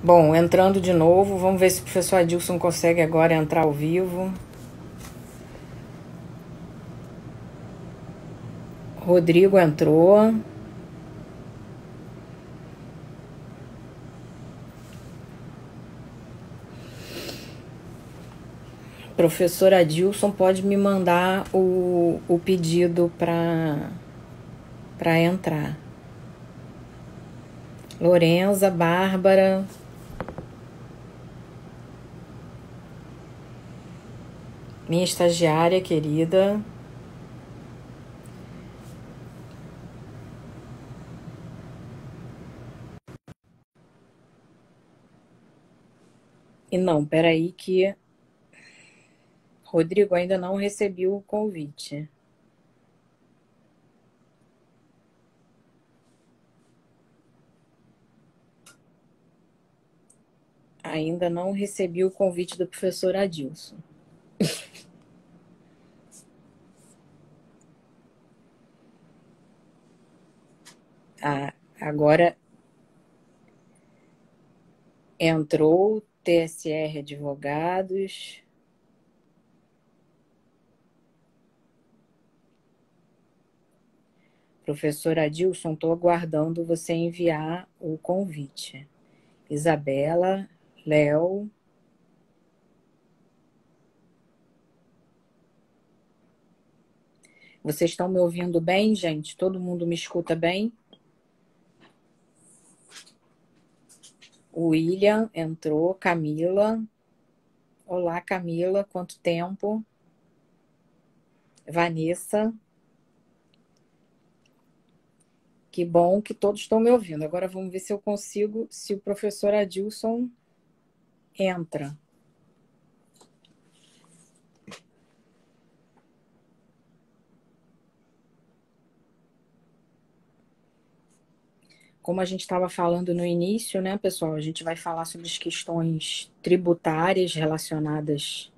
Bom, entrando de novo, vamos ver se o professor Adilson consegue agora entrar ao vivo. Rodrigo entrou. Professor Adilson pode me mandar o pedido para entrar. Lorenza, Bárbara. Minha estagiária querida. E não, peraí que Rodrigo ainda não recebeu o convite. Ainda não recebi o convite do professor Adilson. Agora entrou TSR Advogados. Professor Adilson, estou aguardando você enviar o convite. Isabela, Léo. Vocês estão me ouvindo bem, gente? Todo mundo me escuta bem? O William entrou, Camila. Olá, Camila, quanto tempo? Vanessa. Que bom que todos estão me ouvindo. Agora vamos ver se eu consigo, se o professor Adilson entra. Como a gente estava falando no início, né, pessoal? A gente vai falar sobre as questões tributárias relacionadas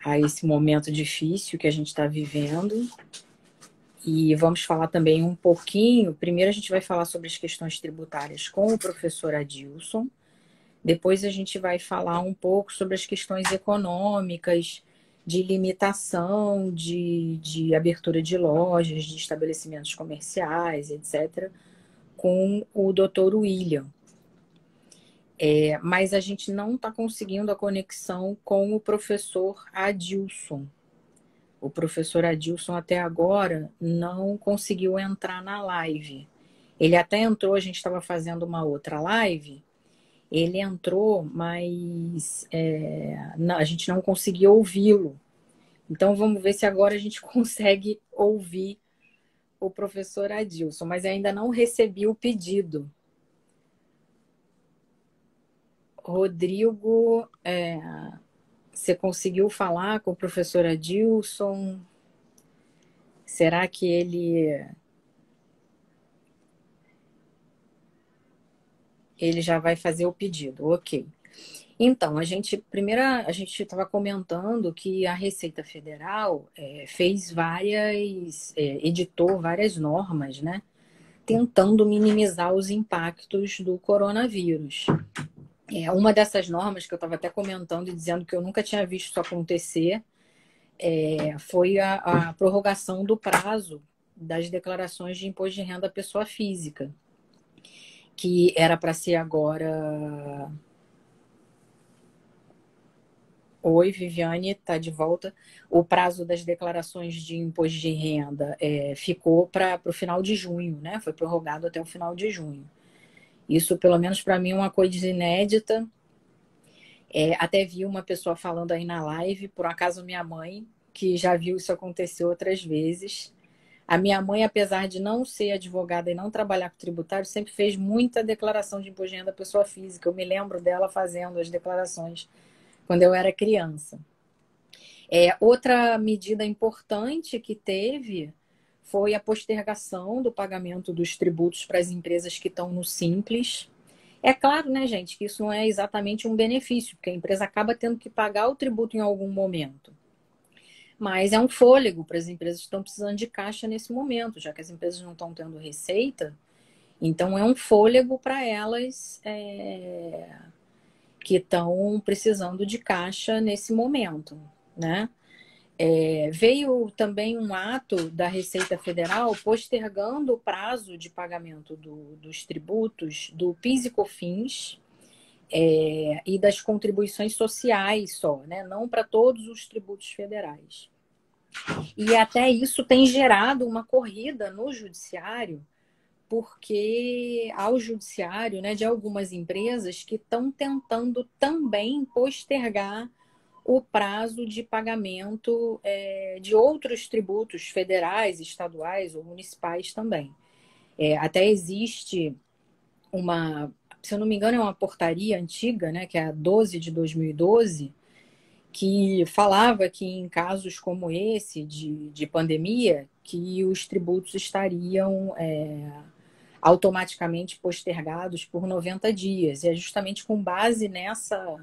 a esse momento difícil que a gente está vivendo. E vamos falar também um pouquinho. Primeiro a gente vai falar sobre as questões tributárias com o professor Adilson. Depois a gente vai falar um pouco sobre as questões econômicas, de limitação, de abertura de lojas, de estabelecimentos comerciais, etc., com o Dr. William. Mas a gente não está conseguindo a conexão com o professor Adilson. O professor Adilson até agora não conseguiu entrar na live. Ele até entrou, a gente estava fazendo uma outra live, ele entrou, mas a gente não conseguiu ouvi-lo. Então vamos ver se agora a gente consegue ouvir o professor Adilson, mas ainda não recebi o pedido. Rodrigo, você conseguiu falar com o professor Adilson? Será que ele já vai fazer o pedido? Ok. Então, a gente estava comentando que a Receita Federal editou várias normas, né? Tentando minimizar os impactos do coronavírus. Uma dessas normas que eu estava até comentando e dizendo que eu nunca tinha visto isso acontecer foi a prorrogação do prazo das declarações de imposto de renda à pessoa física, que era para ser agora. Oi, Viviane, está de volta. O prazo das declarações de imposto de renda ficou para o final de junho, né? Foi prorrogado até o final de junho. Isso, pelo menos para mim, é uma coisa inédita. Até vi uma pessoa falando aí na live, por acaso minha mãe, que já viu isso acontecer outras vezes. A minha mãe, apesar de não ser advogada e não trabalhar com tributário, sempre fez muita declaração de imposto de renda à pessoa física. Eu me lembro dela fazendo as declarações quando eu era criança. Outra medida importante que teve foi a postergação do pagamento dos tributos para as empresas que estão no Simples. É claro, né, gente, que isso não é exatamente um benefício, porque a empresa acaba tendo que pagar o tributo em algum momento. Mas é um fôlego para as empresas que estão precisando de caixa nesse momento, já que as empresas não estão tendo receita. Então, é um fôlego para elas que estão precisando de caixa nesse momento, né? Veio também um ato da Receita Federal postergando o prazo de pagamento dos tributos do PIS e COFINS e das contribuições sociais só, né? Não para todos os tributos federais. E até isso tem gerado uma corrida no judiciário, porque ao judiciário, né, de algumas empresas que estão tentando também postergar o prazo de pagamento de outros tributos federais, estaduais ou municipais também. Até existe uma, se eu não me engano, é uma portaria antiga, né, que é a 12 de 2012, que falava que em casos como esse de pandemia, que os tributos estariam automaticamente postergados por 90 dias. E é justamente com base nessa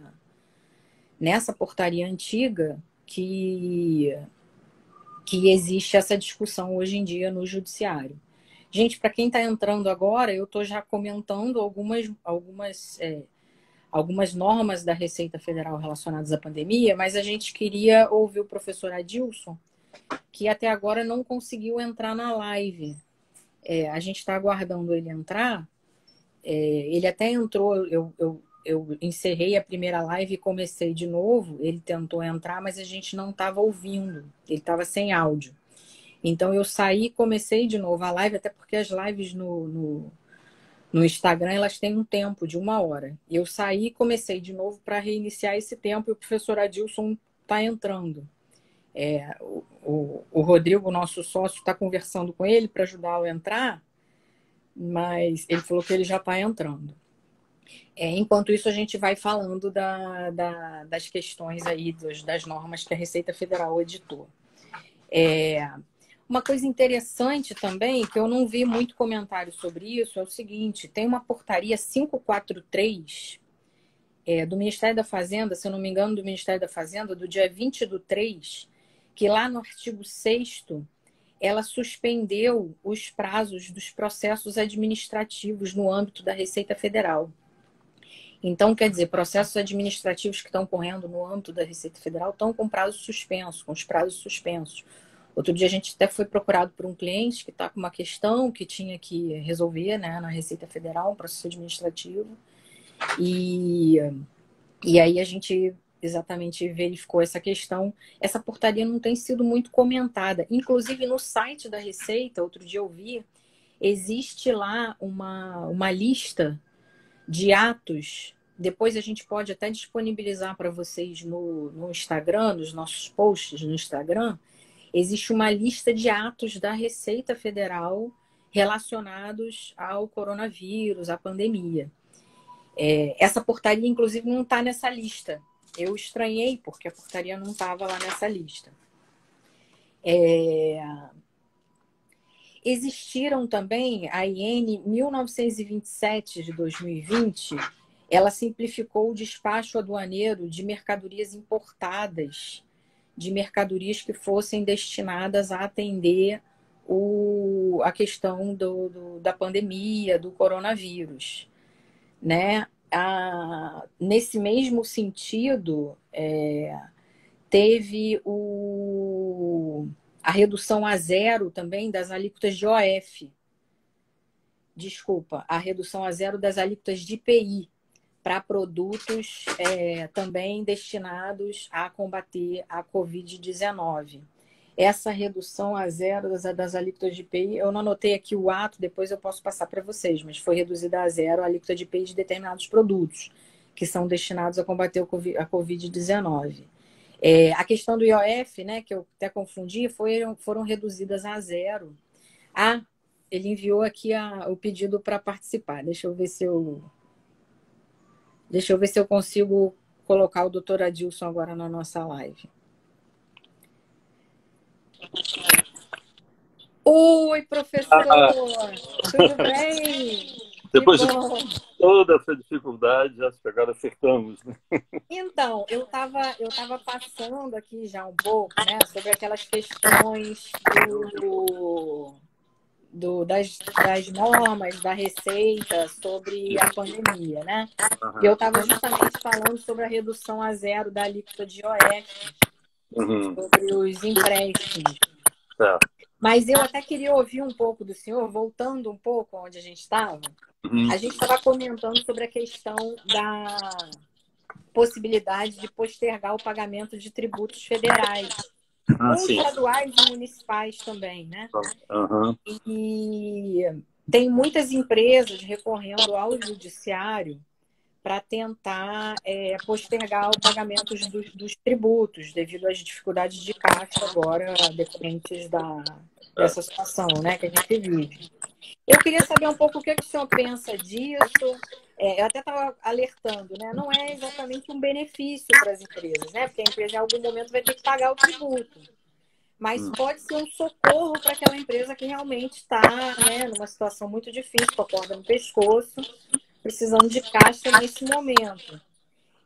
portaria antiga que existe essa discussão hoje em dia no judiciário. Gente, para quem está entrando agora, eu estou já comentando algumas normas da Receita Federal relacionadas à pandemia, mas a gente queria ouvir o professor Adilson, que até agora não conseguiu entrar na live. A gente está aguardando ele entrar. Ele até entrou, eu encerrei a primeira live e comecei de novo. Ele tentou entrar, mas a gente não estava ouvindo. Ele estava sem áudio. Então eu saí e comecei de novo a live, até porque as lives no Instagram elas têm um tempo de 1 hora. Eu saí e comecei de novo para reiniciar esse tempo e o professor Adilson está entrando. O Rodrigo, nosso sócio, está conversando com ele para ajudá-lo a entrar, mas ele falou que ele já está entrando. Enquanto isso, a gente vai falando das questões aí, das normas que a Receita Federal editou. Uma coisa interessante também, que eu não vi muito comentário sobre isso, é o seguinte: tem uma portaria 543 do Ministério da Fazenda, se eu não me engano, do Ministério da Fazenda, do dia 20/3, que lá no artigo 6º, ela suspendeu os prazos dos processos administrativos no âmbito da Receita Federal. Então, quer dizer, processos administrativos que estão correndo no âmbito da Receita Federal estão com prazo suspenso, com os prazos suspensos. Outro dia a gente até foi procurado por um cliente que está com uma questão que tinha que resolver, né, na Receita Federal, um processo administrativo. E aí a gente exatamente verificou essa questão. Essa portaria não tem sido muito comentada. Inclusive no site da Receita, outro dia eu vi, existe lá uma lista de atos. Depois a gente pode até disponibilizar para vocês no Instagram, nos nossos posts no Instagram. Existe uma lista de atos da Receita Federal relacionados ao coronavírus, à pandemia. Essa portaria, inclusive, não está nessa lista. Eu estranhei porque a portaria não estava lá nessa lista. Existiram também a IN 1927 de 2020, ela simplificou o despacho aduaneiro de mercadorias importadas, de mercadorias que fossem destinadas a atender a questão da pandemia, do coronavírus, né? Nesse mesmo sentido, teve a redução a zero também das alíquotas de OF. Desculpa, a redução a zero das alíquotas de IPI para produtos também destinados a combater a Covid-19. Essa redução a zero das alíquotas de IPI, eu não anotei aqui o ato, depois eu posso passar para vocês, mas foi reduzida a zero a alíquota de IPI de determinados produtos que são destinados a combater a Covid-19. A questão do IOF, né, que eu até confundi, foram reduzidas a zero. Ele enviou aqui o pedido para participar. Deixa eu ver se eu consigo colocar o doutor Adilson agora na nossa live. Oi, professor! Tudo bem? Depois de toda essa dificuldade, já agora acertamos, né? Então, eu tava passando aqui já um pouco, né, sobre aquelas questões das normas da Receita sobre a pandemia, né? E eu estava justamente falando sobre a redução a zero da alíquota de IOF, sobre os empréstimos. Mas eu até queria ouvir um pouco do senhor, voltando um pouco onde a gente estava. A gente estava comentando sobre a questão da possibilidade de postergar o pagamento de tributos federais. Estaduais e municipais também, né? E tem muitas empresas recorrendo ao judiciário para tentar postergar o pagamento dos tributos, devido às dificuldades de caixa agora decorrentes dessa situação, né, que a gente vive. Eu queria saber um pouco o que o senhor pensa disso. Eu até estava alertando, né? Não é exatamente um benefício para as empresas, né? Porque a empresa em algum momento vai ter que pagar o tributo. Mas pode ser um socorro para aquela empresa que realmente está, né, numa situação muito difícil, com a corda no pescoço, precisando de caixa nesse momento.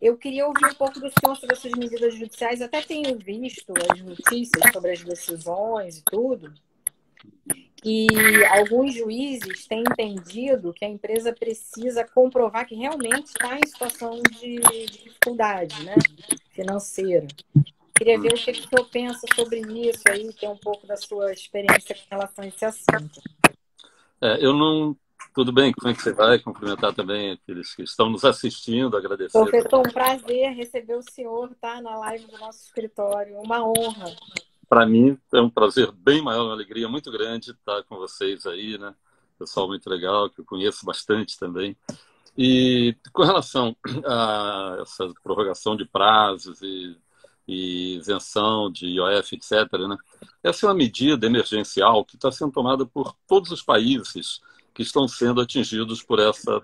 Eu queria ouvir um pouco do senhor sobre essas medidas judiciais. Até tenho visto as notícias sobre as decisões e tudo. E alguns juízes têm entendido que a empresa precisa comprovar que realmente está em situação de dificuldade, né, financeira. Queria ver o que o senhor pensa sobre isso aí, ter um pouco da sua experiência com relação a esse assunto. Eu não... Tudo bem, como é que você vai? Cumprimentar também aqueles que estão nos assistindo, agradecer. Professor, um prazer receber o senhor, tá, na live do nosso escritório, uma honra. Para mim é um prazer bem maior, uma alegria muito grande estar com vocês aí, né? Pessoal muito legal, que eu conheço bastante também. E com relação a essa prorrogação de prazos e isenção de IOF, etc., né? Essa é uma medida emergencial que está sendo tomada por todos os países que estão sendo atingidos por essa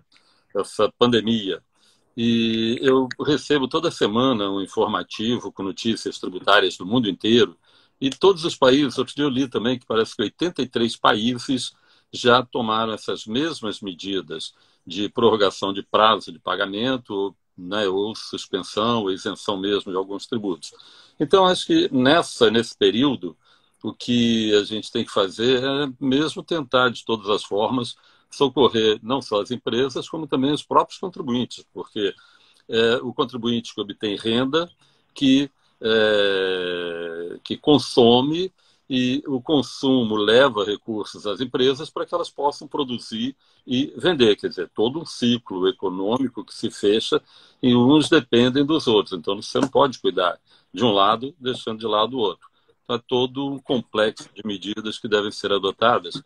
pandemia. E eu recebo toda semana um informativo com notícias tributárias do mundo inteiro, e todos os países, outro dia eu li também que parece que 83 países já tomaram essas mesmas medidas de prorrogação de prazo de pagamento, né, ou suspensão, ou isenção mesmo de alguns tributos. Então, acho que nesse período, o que a gente tem que fazer é mesmo tentar, de todas as formas, socorrer não só as empresas, como também os próprios contribuintes, porque o contribuinte que obtém renda, que consome, e o consumo leva recursos às empresas para que elas possam produzir e vender. Quer dizer, todo um ciclo econômico que se fecha e uns dependem dos outros. Então, você não pode cuidar de um lado deixando de lado o outro. Então, é todo um complexo de medidas que devem ser adotadas.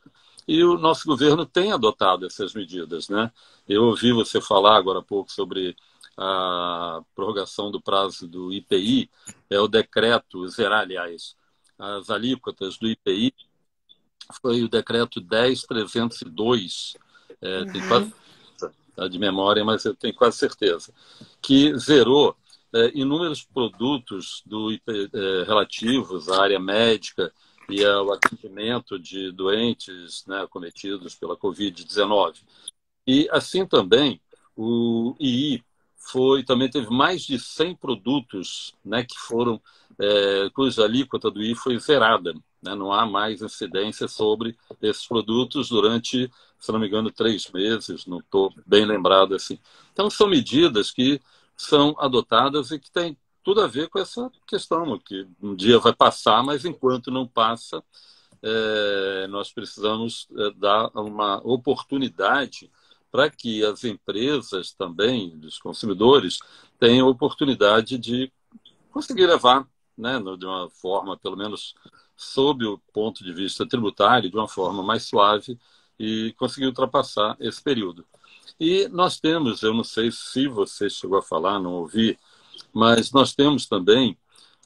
E o nosso governo tem adotado essas medidas, né? Eu ouvi você falar agora há pouco sobre a prorrogação do prazo do IPI, o decreto zerar, aliás, as alíquotas do IPI, foi o decreto 10.302, tem quase de memória, mas eu tenho quase certeza, que zerou inúmeros produtos do IPI, relativos à área médica e ao atendimento de doentes, né, cometidos pela Covid-19. E assim também o II também teve mais de 100 produtos, né, que foram, cuja alíquota do II foi zerada, né? Não há mais incidência sobre esses produtos durante, se não me engano, 3 meses, não estou bem lembrado assim. Então, são medidas que são adotadas e que têm tudo a ver com essa questão, que um dia vai passar, mas enquanto não passa, nós precisamos dar uma oportunidade para que as empresas também, os consumidores, tenham oportunidade de conseguir levar, né, de uma forma, pelo menos sob o ponto de vista tributário, de uma forma mais suave, e conseguir ultrapassar esse período. E nós temos, eu não sei se você chegou a falar, não ouvi, mas nós temos também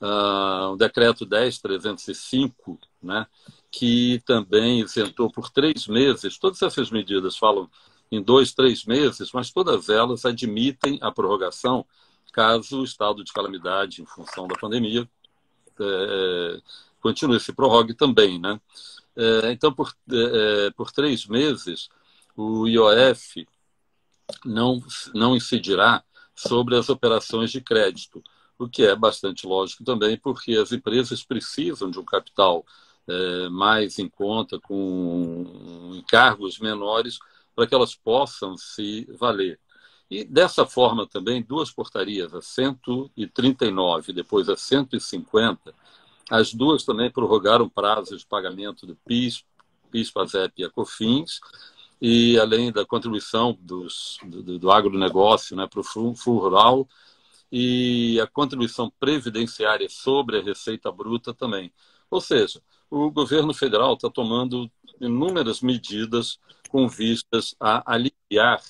o decreto 10.305, né, que também isentou por 3 meses. Todas essas medidas falam em 2, 3 meses, mas todas elas admitem a prorrogação caso o estado de calamidade em função da pandemia continue, se prorrogue também, né? Então, por 3 meses, o IOF não incidirá sobre as operações de crédito, o que é bastante lógico também, porque as empresas precisam de um capital mais em conta, com encargos menores, para que elas possam se valer. E dessa forma também, duas portarias, a 139 e depois a 150, as duas também prorrogaram prazos de pagamento do PIS, PASEP e a COFINS, e além da contribuição do agronegócio, né, para o Fundo Rural, e a contribuição previdenciária sobre a receita bruta também. Ou seja, o governo federal está tomando inúmeras medidas com vistas a aliviar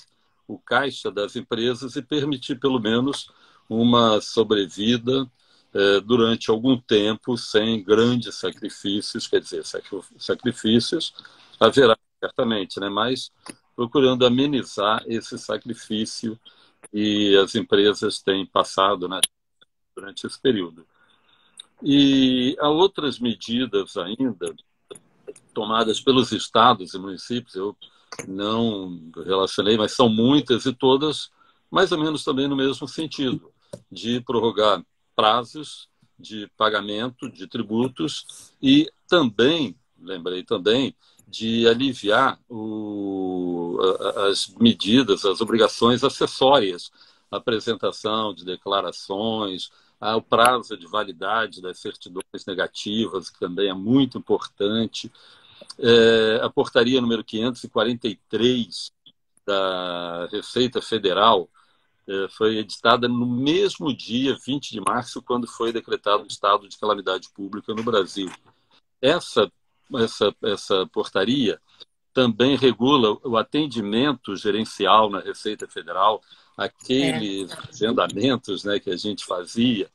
o caixa das empresas e permitir, pelo menos, uma sobrevida durante algum tempo sem grandes sacrifícios, quer dizer, sacrifícios haverá certamente, né? Mas procurando amenizar esse sacrifício que as empresas têm passado, né, durante esse período. E há outras medidas ainda tomadas pelos estados e municípios, eu não relacionei, mas são muitas e todas mais ou menos também no mesmo sentido, de prorrogar prazos de pagamento de tributos e também, lembrei também, de aliviar as medidas, as obrigações acessórias, a apresentação de declarações, o prazo de validade das certidões negativas, que também é muito importante, a portaria número 543 da Receita Federal foi editada no mesmo dia, 20 de março, quando foi decretado o estado de calamidade pública no Brasil. Essa portaria também regula o atendimento gerencial na Receita Federal, aqueles agendamentos, né, que a gente fazia.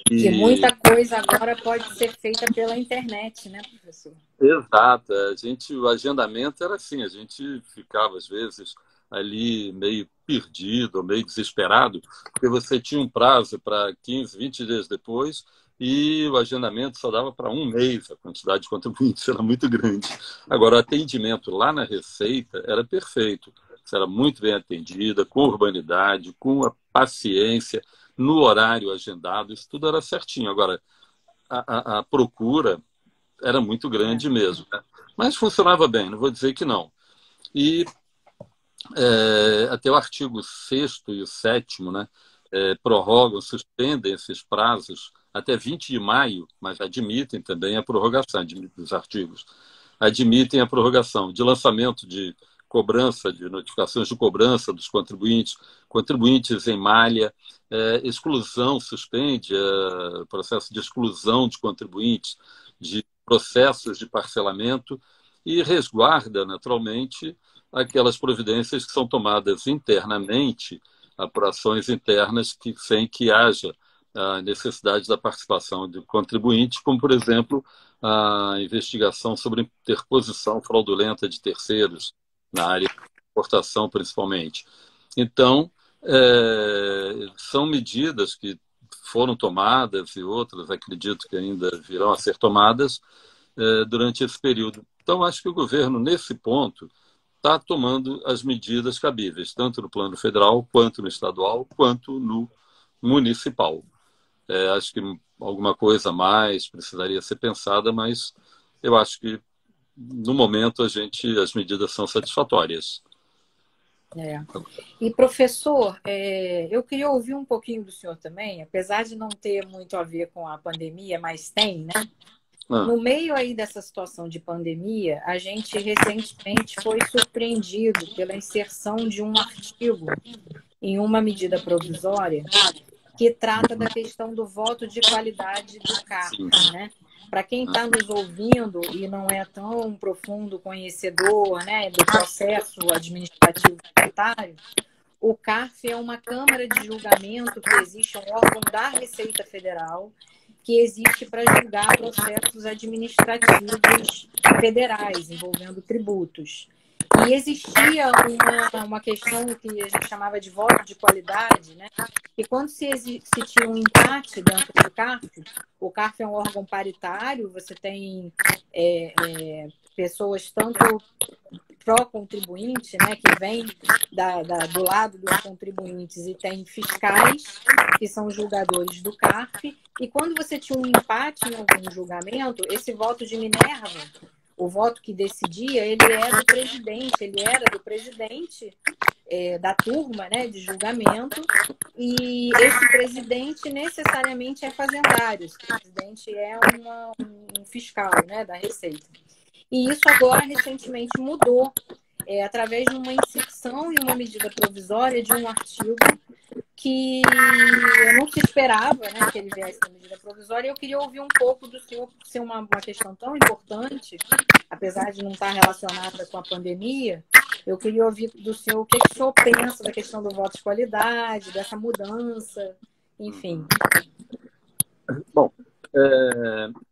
Que muita coisa agora pode ser feita pela internet, né, professor? Exato. O agendamento era assim, a gente ficava, às vezes, ali meio perdido, meio desesperado, porque você tinha um prazo para 15, 20 dias depois e o agendamento só dava para um mês, a quantidade de contribuintes era muito grande. Agora, o atendimento lá na Receita era perfeito. Você era muito bem atendida, com urbanidade, com a paciência, no horário agendado, isso tudo era certinho. Agora, a procura era muito grande mesmo, né? Mas funcionava bem, não vou dizer que não. E até o artigo 6º e o 7º, né, prorrogam, suspendem esses prazos até 20 de maio, mas admitem também a prorrogação dos artigos. Admitem a prorrogação de lançamento de cobrança, de notificações de cobrança dos contribuintes, contribuintes em malha, exclusão, suspende processo de exclusão de contribuintes, de processos de parcelamento e resguarda, naturalmente, aquelas providências que são tomadas internamente, apurações internas sem que haja a necessidade da participação do contribuinte, como, por exemplo, a investigação sobre interposição fraudulenta de terceiros, na área de importação, principalmente. Então, são medidas que foram tomadas e outras, acredito que ainda virão a ser tomadas durante esse período. Então, acho que o governo, nesse ponto, está tomando as medidas cabíveis, tanto no plano federal, quanto no estadual, quanto no municipal. Acho que alguma coisa a mais precisaria ser pensada, mas eu acho que, no momento, as medidas são satisfatórias. E, professor, eu queria ouvir um pouquinho do senhor também, apesar de não ter muito a ver com a pandemia, mas tem, né? No meio aí dessa situação de pandemia, a gente recentemente foi surpreendido pela inserção de um artigo em uma medida provisória que trata da questão do voto de qualidade do CARF, né? Para quem está nos ouvindo e não é tão profundo conhecedor, né, do processo administrativo tributário, o CARF é uma câmara de julgamento que existe, um órgão da Receita Federal, que existe para julgar processos administrativos federais envolvendo tributos. E existia uma questão que a gente chamava de voto de qualidade, né? E quando se tinha um empate dentro do CARF, o CARF é um órgão paritário, você tem pessoas tanto pró-contribuinte, né, que vem do lado dos contribuintes, e tem fiscais, que são os julgadores do CARF, e quando você tinha um empate em algum julgamento, esse voto de Minerva, o voto que decidia, ele era do presidente da turma, né, de julgamento, e esse presidente necessariamente é fazendário, esse presidente é um fiscal, né, da Receita. E isso agora recentemente mudou, através de uma inserção e uma medida provisória de um artigo que eu não se esperava, né, que ele viesse na medida provisória, e eu queria ouvir um pouco do senhor, por ser uma questão tão importante, apesar de não estar relacionada com a pandemia. Eu queria ouvir do senhor o que o senhor pensa da questão do voto de qualidade, dessa mudança, enfim. Bom,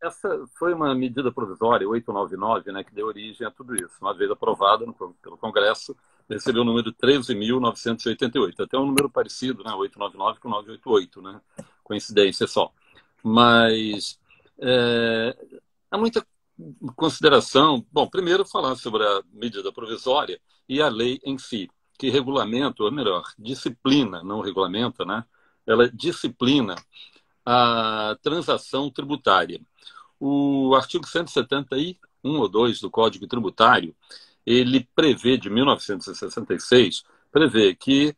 essa foi uma medida provisória, 899, né, que deu origem a tudo isso. Uma vez aprovada pelo Congresso, recebeu o número 13.988. Até um número parecido, né, 899 com 988, né? Coincidência só. Mas há muita consideração. Bom, primeiro falar sobre a medida provisória e a lei em si, que regulamenta, ou melhor, disciplina, não regulamenta, né? Ela disciplina a transação tributária. O artigo 171 ou 2 do Código Tributário, ele prevê, de 1966, prevê que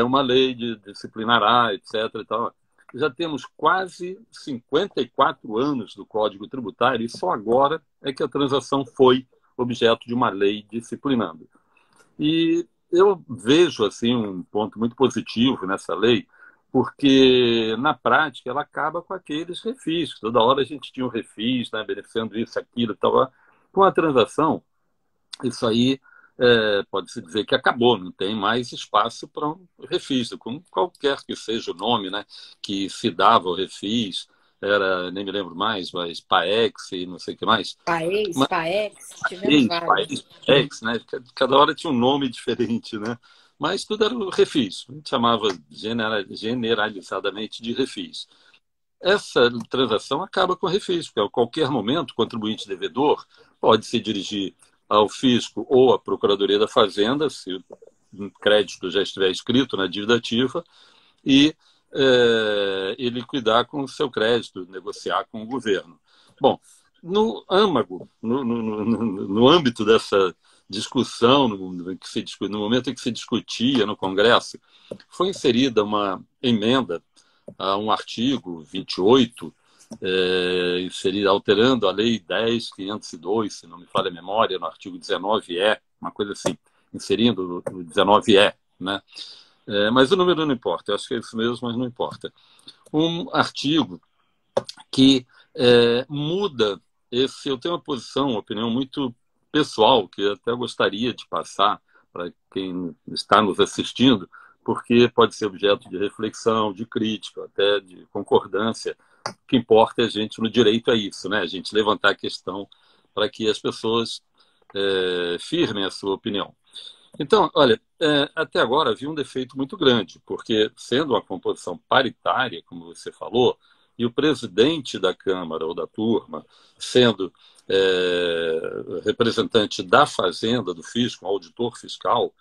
uma lei disciplinará, etc. E tal. Já temos quase 54 anos do Código Tributário e só agora é que a transação foi objeto de uma lei disciplinando. E eu vejo assim um ponto muito positivo nessa lei, porque na prática ela acaba com aqueles refis. Toda hora a gente tinha um refis, né, beneficiando isso, aquilo, tal. Com a transação, isso aí pode-se dizer que acabou, não tem mais espaço para um refis, com qualquer que seja o nome, né, que se dava ao refis, nem me lembro mais, mas PAEX e não sei o que mais. PAEX, tivemos vários. PAEX, né, cada hora tinha um nome diferente, né, mas tudo era o refis, a gente chamava generalizadamente de refis. Essa transação acaba com o refis, porque a qualquer momento o contribuinte devedor pode se dirigir ao fisco ou à Procuradoria da Fazenda, se o crédito já estiver escrito na dívida ativa, e liquidar com o seu crédito, negociar com o governo. Bom, no âmbito dessa discussão, no momento em que se discutia no Congresso, foi inserida uma emenda a um artigo 28, alterando a Lei 10.502, se não me falha a memória, no artigo 19E, uma coisa assim, inserindo o 19E, né? Mas o número não importa, eu acho que é isso mesmo, mas não importa. Um artigo que muda esse. Eu tenho uma opinião muito pessoal, que eu até gostaria de passar para quem está nos assistindo, porque pode ser objeto de reflexão, de crítica, até de concordância. O que importa é a gente, no direito, é isso, né? A gente levantar a questão para que as pessoas firmem a sua opinião. Então, olha, até agora havia um defeito muito grande, porque sendo uma composição paritária, como você falou, e o presidente da Câmara ou da turma sendo representante da Fazenda, do fisco, um auditor fiscal,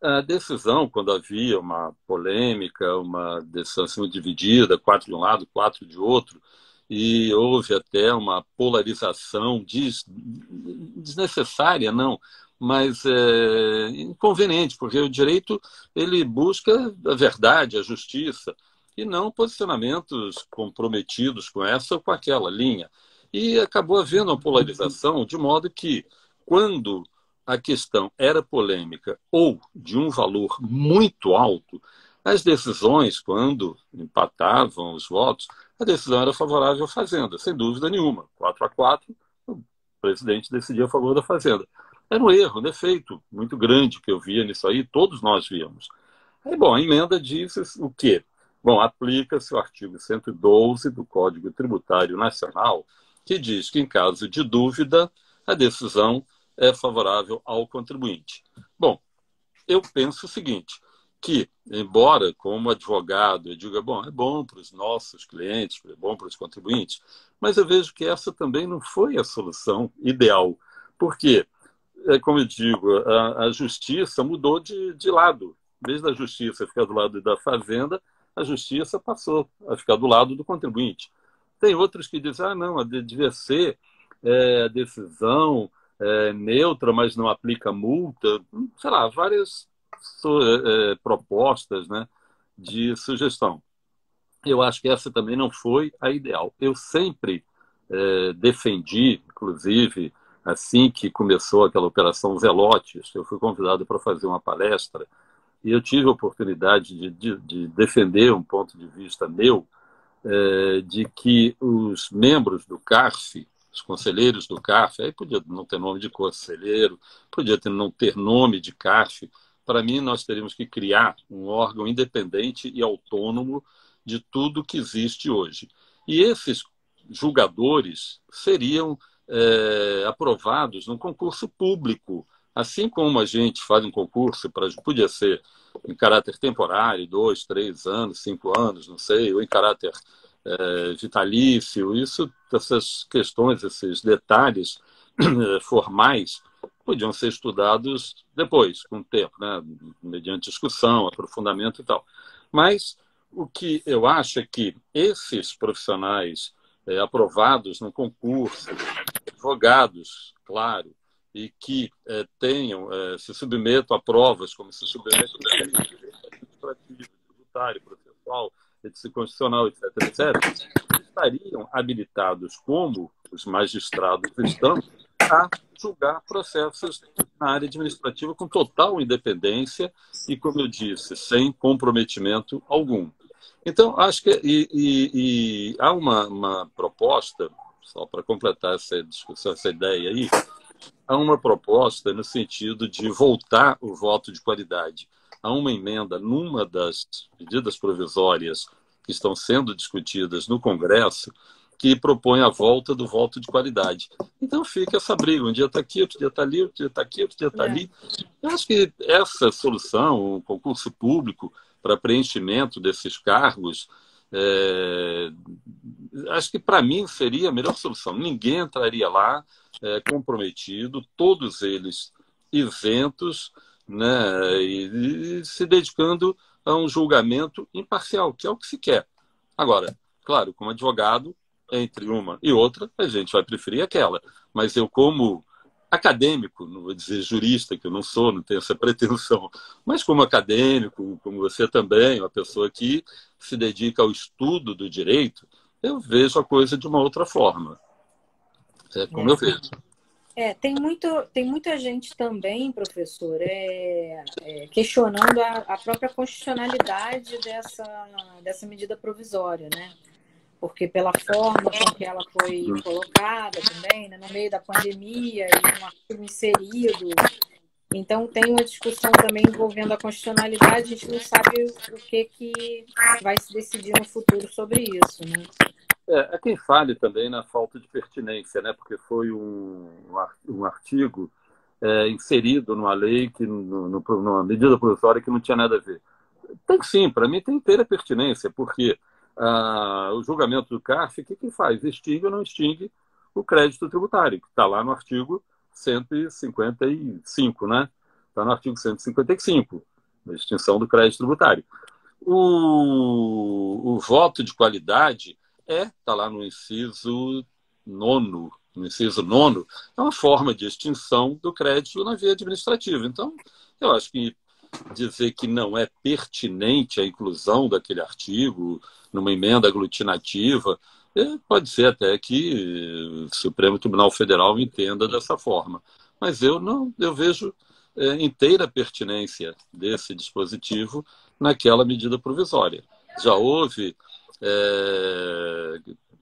a decisão, quando havia uma polêmica, uma decisão assim, dividida, 4 de um lado, 4 de outro, e houve até uma polarização desnecessária, não, mas inconveniente, porque o direito ele busca a verdade, a justiça, e não posicionamentos comprometidos com essa ou com aquela linha. E acabou havendo uma polarização, de modo que, quando a questão era polêmica ou de um valor muito alto, as decisões, quando empatavam os votos, a decisão era favorável à Fazenda, sem dúvida nenhuma. 4-4, o presidente decidia a favor da Fazenda. Era um erro, um defeito muito grande que eu via nisso aí, todos nós víamos. Aí, bom, a emenda diz o quê? Bom, aplica-se o artigo 112 do Código Tributário Nacional, que diz que, em caso de dúvida, a decisão é favorável ao contribuinte. Bom, eu penso o seguinte, que, embora como advogado eu diga, bom, é bom para os nossos clientes, é bom para os contribuintes, mas eu vejo que essa também não foi a solução ideal. Por quê? é como eu digo, a justiça mudou de lado. Desde a justiça ficar do lado da fazenda, a justiça passou a ficar do lado do contribuinte. Tem outros que dizem, não, devia ser a decisão neutra, mas não aplica multa. Sei lá, várias propostas, né, de sugestão. Eu acho que essa também não foi a ideal. Eu sempre defendi, inclusive, assim que começou aquela Operação Zelotes, eu fui convidado para fazer uma palestra e eu tive a oportunidade de defender um ponto de vista meu, de que os membros do CARF, os conselheiros do CARF, aí podia não ter nome de conselheiro, podia não ter nome de CARF. Para mim, nós teríamos que criar um órgão independente e autônomo de tudo que existe hoje. E esses julgadores seriam aprovados num concurso público, assim como a gente faz um concurso, podia ser em caráter temporário, 2, 3 anos, 5 anos, não sei, ou em caráter vitalício. Essas questões, esses detalhes formais, podiam ser estudados depois, com o tempo, né? Mediante discussão, aprofundamento e tal. Mas o que eu acho é que esses profissionais aprovados no concurso, advogados, claro, e que se submetam a provas, como se submetem a administrativo, tributário, processual, constitucional, etc., etc., estariam habilitados, como os magistrados estão, a julgar processos na área administrativa com total independência e, como eu disse, sem comprometimento algum. Então, acho que há uma proposta, só para completar essa discussão, essa ideia aí, há uma proposta no sentido de voltar o voto de qualidade. Há uma emenda numa das medidas provisórias que estão sendo discutidas no Congresso que propõe a volta do voto de qualidade. Então fica essa briga, um dia está aqui, outro dia está ali, outro dia está aqui, outro dia está ali. Eu acho que essa solução, um concurso público para preenchimento desses cargos, acho que para mim seria a melhor solução. Ninguém entraria lá comprometido, todos eles isentos, né, e se dedicando a um julgamento imparcial, que é o que se quer. Agora, claro, como advogado, entre uma e outra, a gente vai preferir aquela. Mas eu, como acadêmico, não vou dizer jurista, que eu não sou, não tenho essa pretensão, mas como acadêmico, como você também, uma pessoa que se dedica ao estudo do direito, eu vejo a coisa de uma outra forma. É como eu vejo. Tem muita gente também, professor, questionando a própria constitucionalidade dessa medida provisória, né? Porque pela forma com que ela foi colocada também, né, no meio da pandemia e um artigo inserido. Então, tem uma discussão também envolvendo a constitucionalidade, a gente não sabe o que vai se decidir no futuro sobre isso, né? É quem fale também na falta de pertinência, né? Porque foi um artigo inserido numa lei, numa medida provisória que não tinha nada a ver. Tem sim, para mim tem inteira pertinência, porque o julgamento do CARF, o que faz? Extingue ou não extingue o crédito tributário, que está lá no artigo 155, né? Está no artigo 155, da extinção do crédito tributário. O voto de qualidade está lá no inciso 9º. No inciso 9º, é uma forma de extinção do crédito na via administrativa. Então, eu acho que dizer que não é pertinente a inclusão daquele artigo numa emenda aglutinativa, pode ser até que o Supremo Tribunal Federal entenda dessa forma. Mas eu vejo inteira pertinência desse dispositivo naquela medida provisória. Já houve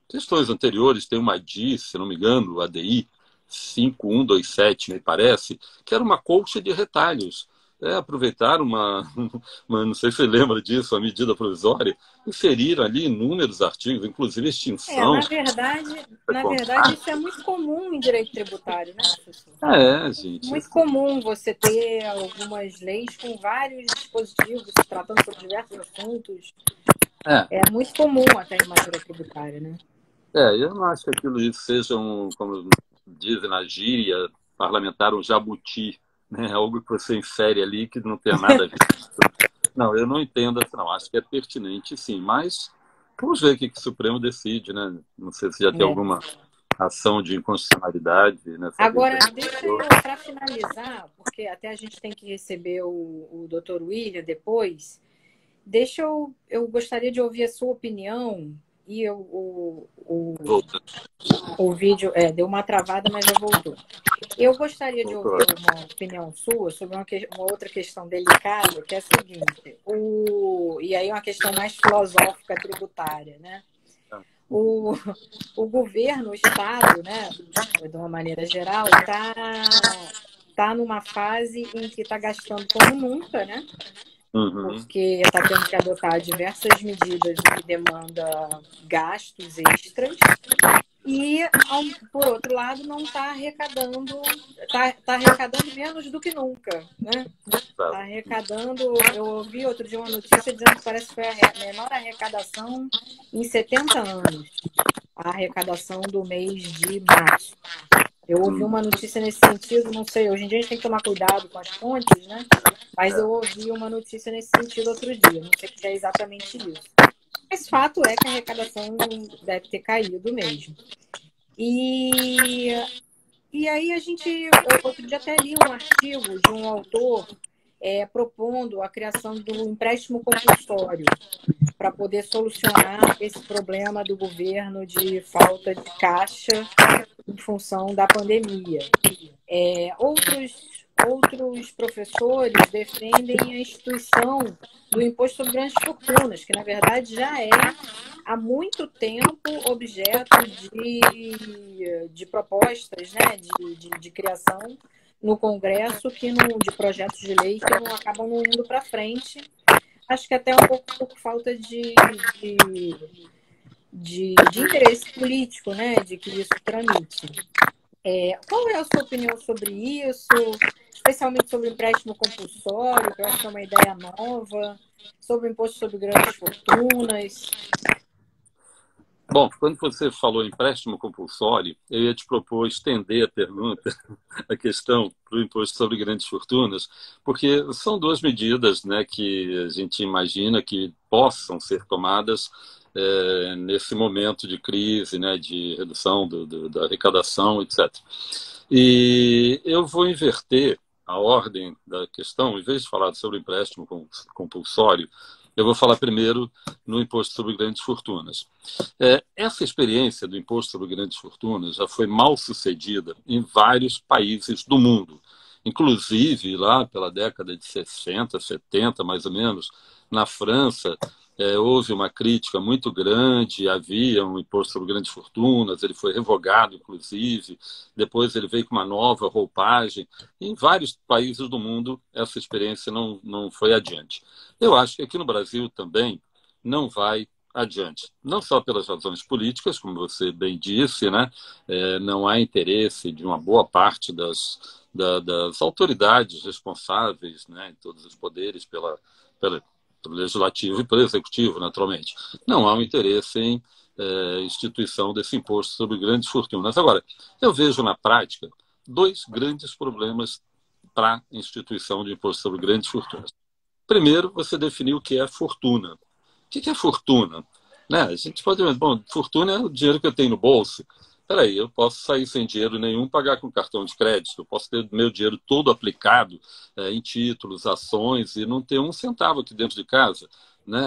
questões anteriores, tem uma ADI, se não me engano, ADI 5127, me parece, que era uma colcha de retalhos. Aproveitaram não sei se você lembra disso, a medida provisória, inseriram ali inúmeros artigos, inclusive extinção. Na verdade, isso é muito comum em direito tributário, né, professor? Gente. Muito comum você ter algumas leis com vários dispositivos tratando sobre diversos assuntos. É muito comum até em matéria tributária, né? Eu não acho que aquilo seja como dizem na gíria, parlamentar um jabuti, né? Algo que você insere ali que não tem nada a ver. Não, eu não entendo, não. Acho que é pertinente, sim, mas vamos ver o que o Supremo decide, né? Não sei se já tem É. alguma ação de inconstitucionalidade nessa vez Agora, aí. deixa eu, para finalizar, porque até a gente tem que receber o Dr. William depois, eu gostaria de ouvir a sua opinião, e Volta, o vídeo deu uma travada, mas já voltou. Eu gostaria de voltou. ouvir uma opinião sua sobre uma outra questão delicada, que é a seguinte, e aí é uma questão mais filosófica tributária, né? O governo, o Estado, né, de uma maneira geral, tá numa fase em que está gastando como nunca, né? Uhum. Porque está tendo que adotar diversas medidas que demandam gastos extras. E, por outro lado, não está arrecadando, tá arrecadando menos do que nunca, né? Está arrecadando, eu ouvi outro dia uma notícia dizendo que parece que foi a menor arrecadação em 70 anos, a arrecadação do mês de março. Eu ouvi uma notícia nesse sentido, não sei, hoje em dia a gente tem que tomar cuidado com as fontes, né? Mas eu ouvi uma notícia nesse sentido outro dia, não sei se é exatamente isso. Mas fato é que a arrecadação deve ter caído mesmo. E aí outro dia até li um artigo de um autor propondo a criação do empréstimo compulsório para poder solucionar esse problema do governo de falta de caixa em função da pandemia. Outros professores defendem a instituição do imposto sobre grandes fortunas, que na verdade já é há muito tempo objeto de propostas, né, de criação no Congresso, de projetos de lei que não acabam não indo para frente. Acho que até um pouco por falta de interesse político, né, de que isso tramite. Qual é a sua opinião sobre isso, especialmente sobre o empréstimo compulsório, que eu acho que é uma ideia nova, sobre o imposto sobre grandes fortunas? Bom, quando você falou empréstimo compulsório, eu ia te propor estender a pergunta, a questão para o imposto sobre grandes fortunas, porque são duas medidas, né, que a gente imagina que possam ser tomadas nesse momento de crise, né, de redução da arrecadação, etc. E eu vou inverter a ordem da questão, em vez de falar sobre empréstimo compulsório, eu vou falar primeiro no imposto sobre grandes fortunas. Essa experiência do imposto sobre grandes fortunas já foi mal sucedida em vários países do mundo. Inclusive, lá pela década de 60, 70, mais ou menos, na França, houve uma crítica muito grande, havia um imposto sobre grandes fortunas, ele foi revogado, inclusive, depois ele veio com uma nova roupagem. Em vários países do mundo, essa experiência não foi adiante. Eu acho que aqui no Brasil também não vai adiante. Não só pelas razões políticas, como você bem disse, né? Não há interesse de uma boa parte das autoridades responsáveis, né, em todos os poderes, pelo legislativo e pelo executivo, naturalmente. Não há um interesse em instituição desse imposto sobre grandes fortunas. Agora, eu vejo na prática dois grandes problemas para a instituição de imposto sobre grandes fortunas. Primeiro, você definiu o que é fortuna. O que é fortuna? Né? A gente pode dizer, bom, fortuna é o dinheiro que eu tenho no bolso. Peraí, eu posso sair sem dinheiro nenhum, pagar com cartão de crédito, eu posso ter meu dinheiro todo aplicado em títulos, ações, e não ter um centavo aqui dentro de casa. Né?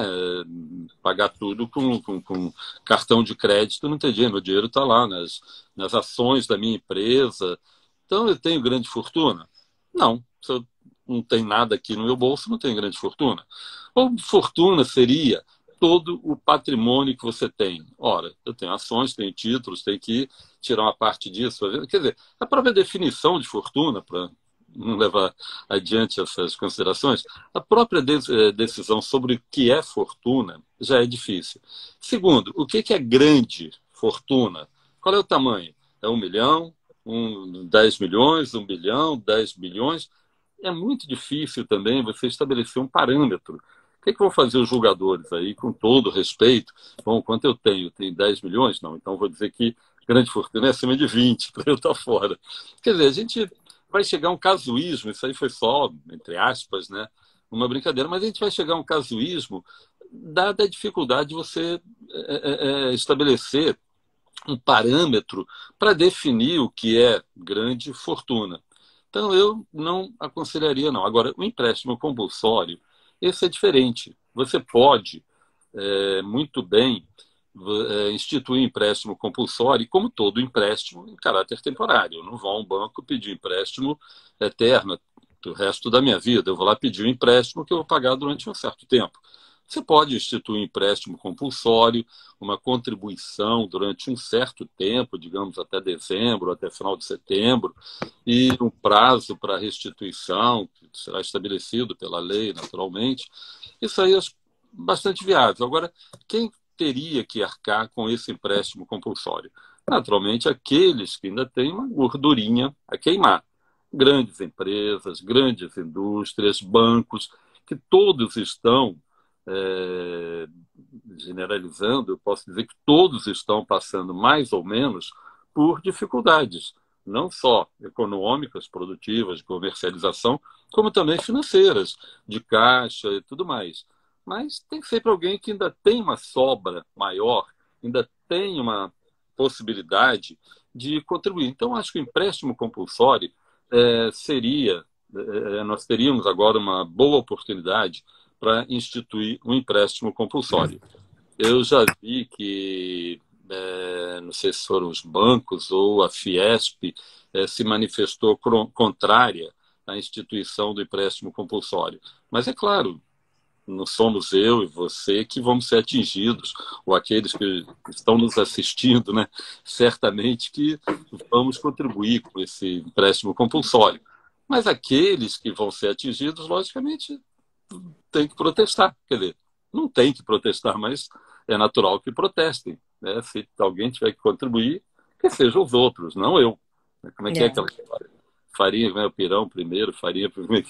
Pagar tudo com cartão de crédito, não tem dinheiro, meu dinheiro está lá nas ações da minha empresa. Então, eu tenho grande fortuna? Não, se eu não tenho nada aqui no meu bolso, não tenho grande fortuna. Ou fortuna seria todo o patrimônio que você tem. Ora, eu tenho ações, tenho títulos, tenho que tirar uma parte disso. Quer dizer, a própria definição de fortuna, para não levar adiante essas considerações, a própria decisão sobre o que é fortuna já é difícil. Segundo, o que é grande fortuna? Qual é o tamanho? É 1 milhão, 10 milhões, 1 bilhão, 10 bilhões? É muito difícil também você estabelecer um parâmetro. O que vão fazer os julgadores aí, com todo respeito? Bom, quanto eu tenho? Tenho 10 milhões? Não, então vou dizer que grande fortuna é acima de 20, para eu estar fora. Quer dizer, a gente vai chegar a um casuísmo, isso aí foi só, entre aspas, né, uma brincadeira, mas a gente vai chegar a um casuísmo dada a dificuldade de você estabelecer um parâmetro para definir o que é grande fortuna. Então, eu não aconselharia, não. Agora, o empréstimo compulsório, esse é diferente. Você pode, muito bem, instituir empréstimo compulsório, e como todo empréstimo, em caráter temporário. Eu não vou a um banco pedir empréstimo eterno do resto da minha vida. Eu vou lá pedir um empréstimo que eu vou pagar durante um certo tempo. Você pode instituir um empréstimo compulsório, uma contribuição durante um certo tempo, digamos até dezembro, até final de setembro, e um prazo para restituição, que será estabelecido pela lei, naturalmente. Isso aí é bastante viável. Agora, quem teria que arcar com esse empréstimo compulsório? Naturalmente, aqueles que ainda têm uma gordurinha a queimar. Grandes empresas, grandes indústrias, bancos, que todos estão generalizando, eu posso dizer que todos estão passando mais ou menos por dificuldades, não só econômicas, produtivas, de comercialização, como também financeiras, de caixa e tudo mais. Mas tem sempre alguém que ainda tem uma sobra maior, ainda tem uma possibilidade de contribuir. Então, acho que o empréstimo compulsório seria, nós teríamos agora uma boa oportunidade para instituir um empréstimo compulsório. Eu já vi que, não sei se foram os bancos ou a Fiesp, se manifestou contrária à instituição do empréstimo compulsório. Mas é claro, não somos eu e você que vamos ser atingidos, ou aqueles que estão nos assistindo, né? Certamente que vamos contribuir com esse empréstimo compulsório. Mas aqueles que vão ser atingidos, logicamente, têm que protestar. Quer dizer, não tem que protestar, mas é natural que protestem, né? Se alguém tiver que contribuir, que sejam os outros, não eu. Como é que é aquela história? Farinha, né, o pirão primeiro, farinha primeiro.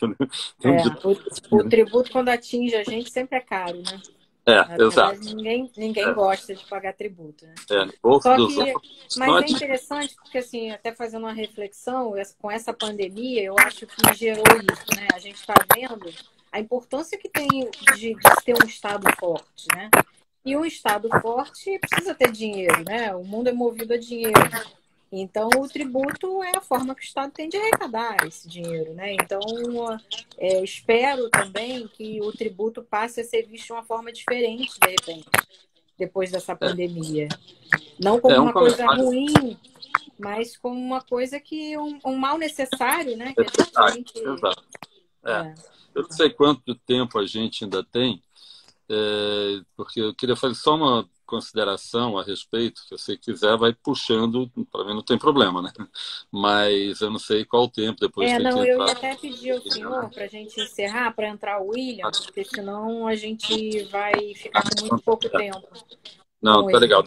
O tributo, quando atinge a gente, sempre é caro, né? Na Exato. verdade, ninguém gosta de pagar tributo, né? No bolso Só dos que, outros, mas é interessante porque, assim, até fazendo uma reflexão, com essa pandemia, eu acho que gerou isso, né? A gente está vendo a importância que tem de se ter um Estado forte, né? E um Estado forte precisa ter dinheiro, né? O mundo é movido a dinheiro. Então, o tributo é a forma que o Estado tem de arrecadar esse dinheiro, né? Então, espero também que o tributo passe a ser visto de uma forma diferente, de repente, depois dessa pandemia. Não como uma coisa ruim, mas como uma coisa que um mal necessário, né? Que a gente tem que... Exato. Eu não sei quanto tempo a gente ainda tem, porque eu queria fazer só uma consideração a respeito, se você quiser vai puxando, para mim não tem problema, né? Mas eu não sei qual o tempo, depois tem que eu entrar. ia até pedir ao senhor para a gente encerrar, para entrar o William, porque senão a gente vai ficar com muito pouco tempo Não, com tá ele. legal.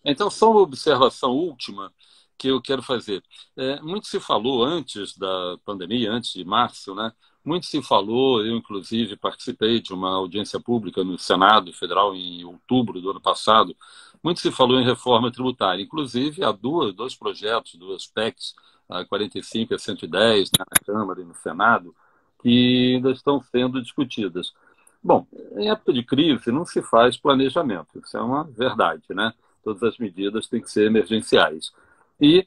Então, só uma observação última que eu quero fazer. Muito se falou antes da pandemia, antes de março, né? Muito se falou, eu inclusive participei de uma audiência pública no Senado Federal em outubro do ano passado. Muito se falou em reforma tributária. Inclusive, há dois projetos, duas PECs, a 45 e a 110, né, na Câmara e no Senado, que ainda estão sendo discutidas. Bom, em época de crise não se faz planejamento, isso é uma verdade, né? Todas as medidas têm que ser emergenciais. E,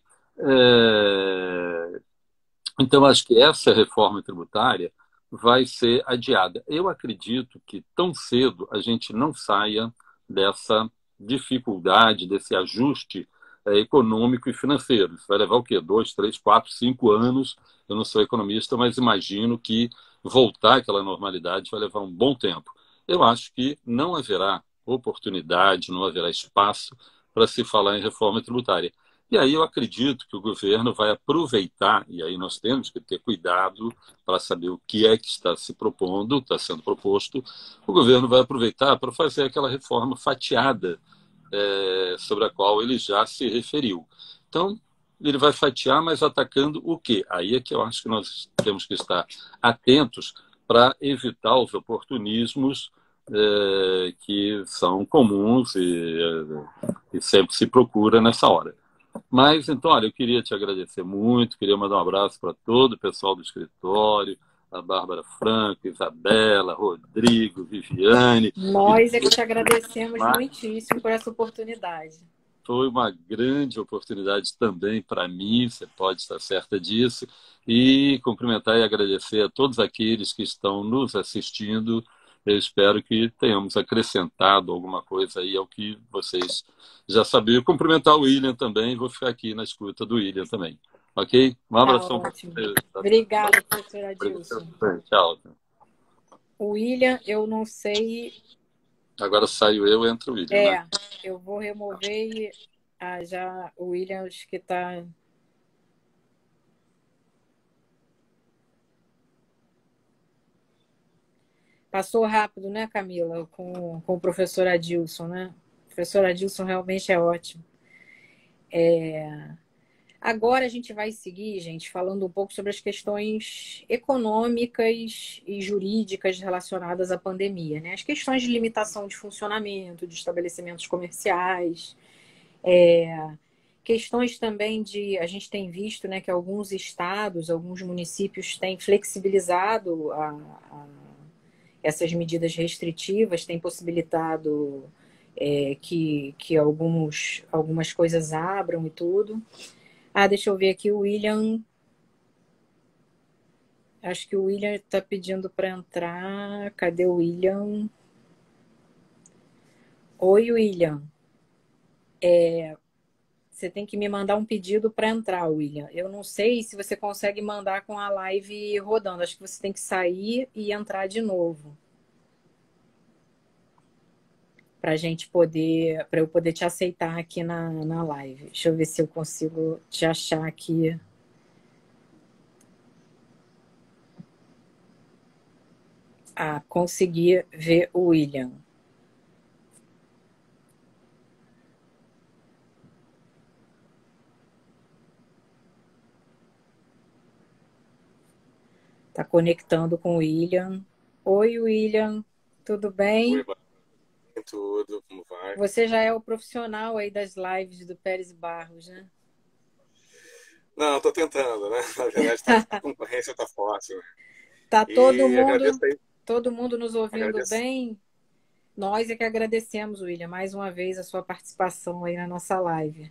então, acho que essa reforma tributária vai ser adiada. Eu acredito que tão cedo a gente não saia dessa dificuldade, desse ajuste econômico e financeiro. Isso vai levar o quê? 2, 3, 4, 5 anos. Eu não sou economista, mas imagino que voltar àquela normalidade vai levar um bom tempo. Eu acho que não haverá oportunidade, não haverá espaço para se falar em reforma tributária. E aí eu acredito que o governo vai aproveitar, e aí nós temos que ter cuidado para saber o que é que está se propondo, está sendo proposto, o governo vai aproveitar para fazer aquela reforma fatiada sobre a qual ele já se referiu. Então, ele vai fatiar, mas atacando o quê? Aí é que eu acho que nós temos que estar atentos para evitar os oportunismos que são comuns e sempre se procura nessa hora. Mas, então, olha, eu queria te agradecer muito, queria mandar um abraço para todo o pessoal do escritório, a Bárbara Franco, Isabela, Rodrigo, Viviane, e Nós é que te agradecemos mais. muitíssimo por essa oportunidade. Foi uma grande oportunidade também para mim, você pode estar certa disso, e cumprimentar e agradecer a todos aqueles que estão nos assistindo. Eu espero que tenhamos acrescentado alguma coisa aí ao que vocês já sabiam. Cumprimentar o William também, vou ficar aqui na escuta do William também. Ok? Um Tá abração para ótimo. você. Obrigada, professora Adilson. Obrigado. Tchau. O William, eu não sei. Agora saio eu, entra o William, né? Eu vou remover e já o William acho que está. Passou rápido, né, Camila, com o professor Adilson, né? O professor Adilson realmente é ótimo. Agora a gente vai seguir, gente, falando um pouco sobre as questões econômicas e jurídicas relacionadas à pandemia, né? As questões de limitação de funcionamento, de estabelecimentos comerciais, questões também de... A gente tem visto, né, que alguns estados, alguns municípios têm flexibilizado essas medidas restritivas, têm possibilitado que algumas coisas abram e tudo. Deixa eu ver aqui o William. Acho que o William está pedindo para entrar. Cadê o William? Oi, William. Você tem que me mandar um pedido para entrar, William. Eu não sei se você consegue mandar com a live rodando. Acho que você tem que sair e entrar de novo. Para eu poder te aceitar aqui na live. Deixa eu ver se eu consigo te achar aqui. Consegui ver o William. Tá conectando com o William. Oi, William. Tudo bem? Oi, tudo, como vai? Você já é o profissional aí das lives do Pérez Barros, né? Não, tô tentando, né? Na verdade, a concorrência tá forte, né? Tá E agradeço aí, todo mundo nos ouvindo agradeço. bem? Nós é que agradecemos, William, mais uma vez a sua participação aí na nossa live.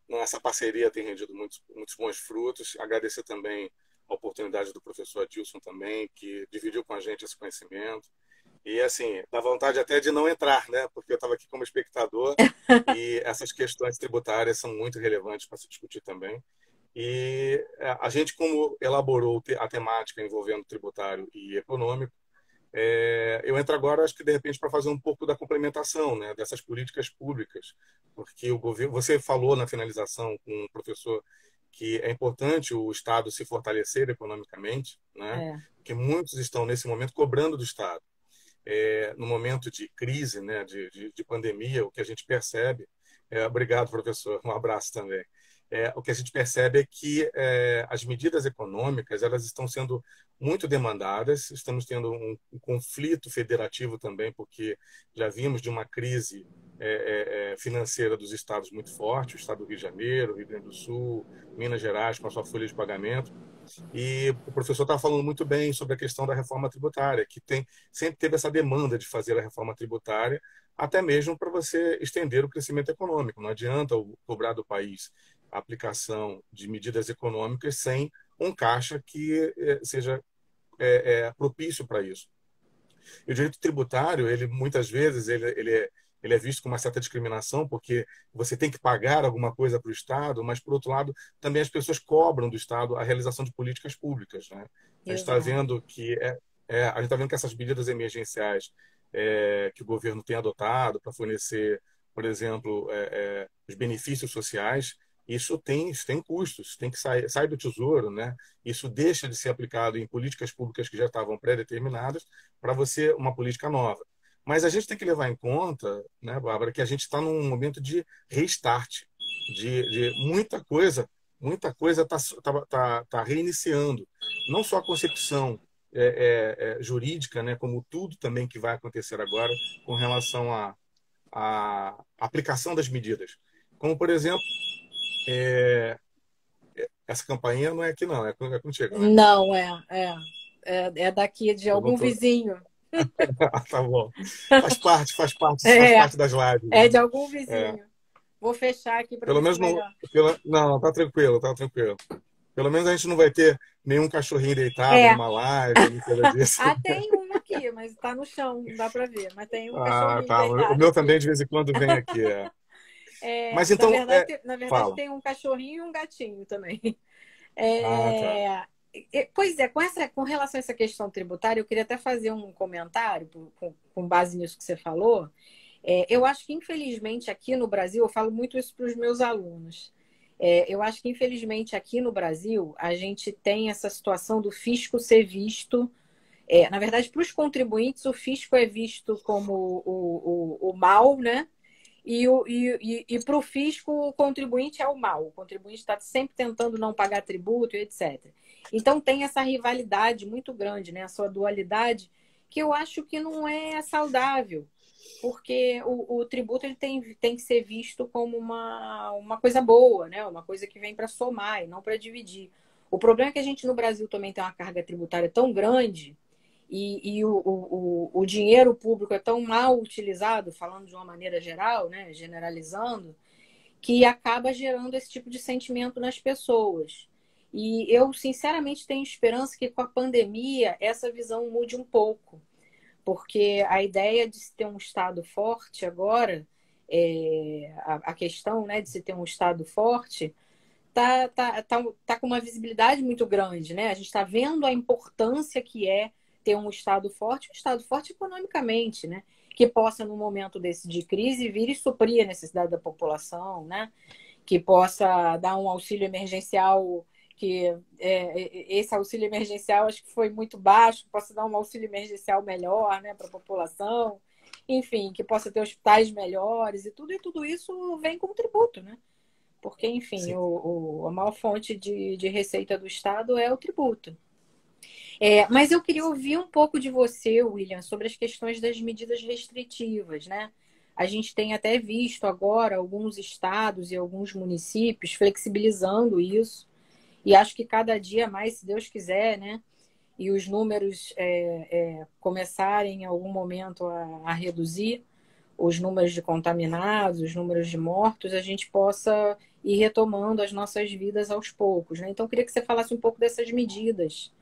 Essa parceria tem rendido muitos bons frutos. Agradecer também a oportunidade do professor Adilson também, que dividiu com a gente esse conhecimento. E, assim, dá vontade até de não entrar, né? Porque eu estava aqui como espectador e essas questões tributárias são muito relevantes para se discutir também. E a gente, como elaborou a temática envolvendo tributário e econômico, eu entro agora, acho que de repente, para fazer um pouco da complementação, né, dessas políticas públicas, porque o governo, você falou na finalização com o professor que é importante o Estado se fortalecer economicamente, né, porque muitos estão nesse momento cobrando do Estado. No momento de crise, né, de pandemia, o que a gente percebe, obrigado, professor, um abraço também. O que a gente percebe é que as medidas econômicas elas estão sendo muito demandadas, estamos tendo um conflito federativo também, porque já vimos de uma crise financeira dos estados muito forte, o estado do Rio de Janeiro, Rio Grande do Sul, Minas Gerais, com a sua folha de pagamento. E o professor estava falando muito bem sobre a questão da reforma tributária, que sempre teve essa demanda de fazer a reforma tributária, até mesmo para você estender o crescimento econômico. Não adianta cobrar do país a aplicação de medidas econômicas sem um caixa que seja propício para isso. E o direito tributário, ele muitas vezes ele é visto com uma certa discriminação, porque você tem que pagar alguma coisa para o Estado, mas, por outro lado, também as pessoas cobram do Estado a realização de políticas públicas. Né? A gente está vendo que essas medidas emergenciais que o governo tem adotado para fornecer, por exemplo, os benefícios sociais, isso tem custos, tem que sai do Tesouro, né? Isso deixa de ser aplicado em políticas públicas que já estavam pré-determinadas para você uma política nova. Mas a gente tem que levar em conta, né, Bárbara, que a gente está num momento de restart, de muita coisa tá reiniciando. Não só a concepção jurídica, né, como tudo também que vai acontecer agora com relação à aplicação das medidas. Como, por exemplo, é, essa campainha não é aqui não, é contigo, né? Não, é daqui de Eu não algum tô... vizinho. Tá bom. Isso faz É, parte das lives, é né? de algum É. vizinho. Vou fechar aqui para Pelo ver se menos não, melhor. não, tá tranquilo, tá tranquilo. Pelo menos a gente não vai ter nenhum cachorrinho deitado É, numa live, nem coisa disso. tem um aqui, mas está no chão, não dá para ver. Mas tem um Ah, cachorrinho tá. O deitado meu também aqui. de vez em quando vem aqui. É. É, Mas então, na verdade fala. tem um cachorrinho e um gatinho também. Ah, tá. É, pois é, com relação a essa questão tributária, eu queria até fazer um comentário com base nisso que você falou. Eu acho que, infelizmente, aqui no Brasil, eu falo muito isso para os meus alunos. Eu acho que, infelizmente, aqui no Brasil, a gente tem essa situação do fisco ser visto. Na verdade, para os contribuintes, o fisco é visto como o mal, né? E para o fisco, o contribuinte é o mal. O contribuinte está sempre tentando não pagar tributo, e etc. Então, tem essa rivalidade muito grande, né? A sua dualidade, que eu acho que não é saudável, porque o tributo ele tem que ser visto como uma coisa boa, né? Uma coisa que vem para somar e não para dividir. O problema é que a gente no Brasil também tem uma carga tributária tão grande e o dinheiro público é tão mal utilizado, falando de uma maneira geral, né, generalizando, que acaba gerando esse tipo de sentimento nas pessoas. E eu, sinceramente, tenho esperança que com a pandemia essa visão mude um pouco, porque a ideia de se ter um Estado forte agora, a questão, né, de se ter um Estado forte, tá com uma visibilidade muito grande, né? A gente está vendo a importância que é ter um Estado forte economicamente, né? Que possa, no momento desse de crise, vir e suprir a necessidade da população, né? Que possa dar um auxílio emergencial, esse auxílio emergencial acho que foi muito baixo, que possa dar um auxílio emergencial melhor, né, para a população, enfim, que possa ter hospitais melhores e tudo isso vem com tributo, né? Porque, enfim, Sim. a maior fonte de receita do Estado é o tributo. Mas eu queria ouvir um pouco de você, William, sobre as questões das medidas restritivas, né? A gente tem até visto agora alguns estados e alguns municípios flexibilizando isso, e acho que cada dia mais, se Deus quiser, né? E os números começarem em algum momento a reduzir, os números de contaminados, os números de mortos, a gente possa ir retomando as nossas vidas aos poucos, né? Então, eu queria que você falasse um pouco dessas medidas.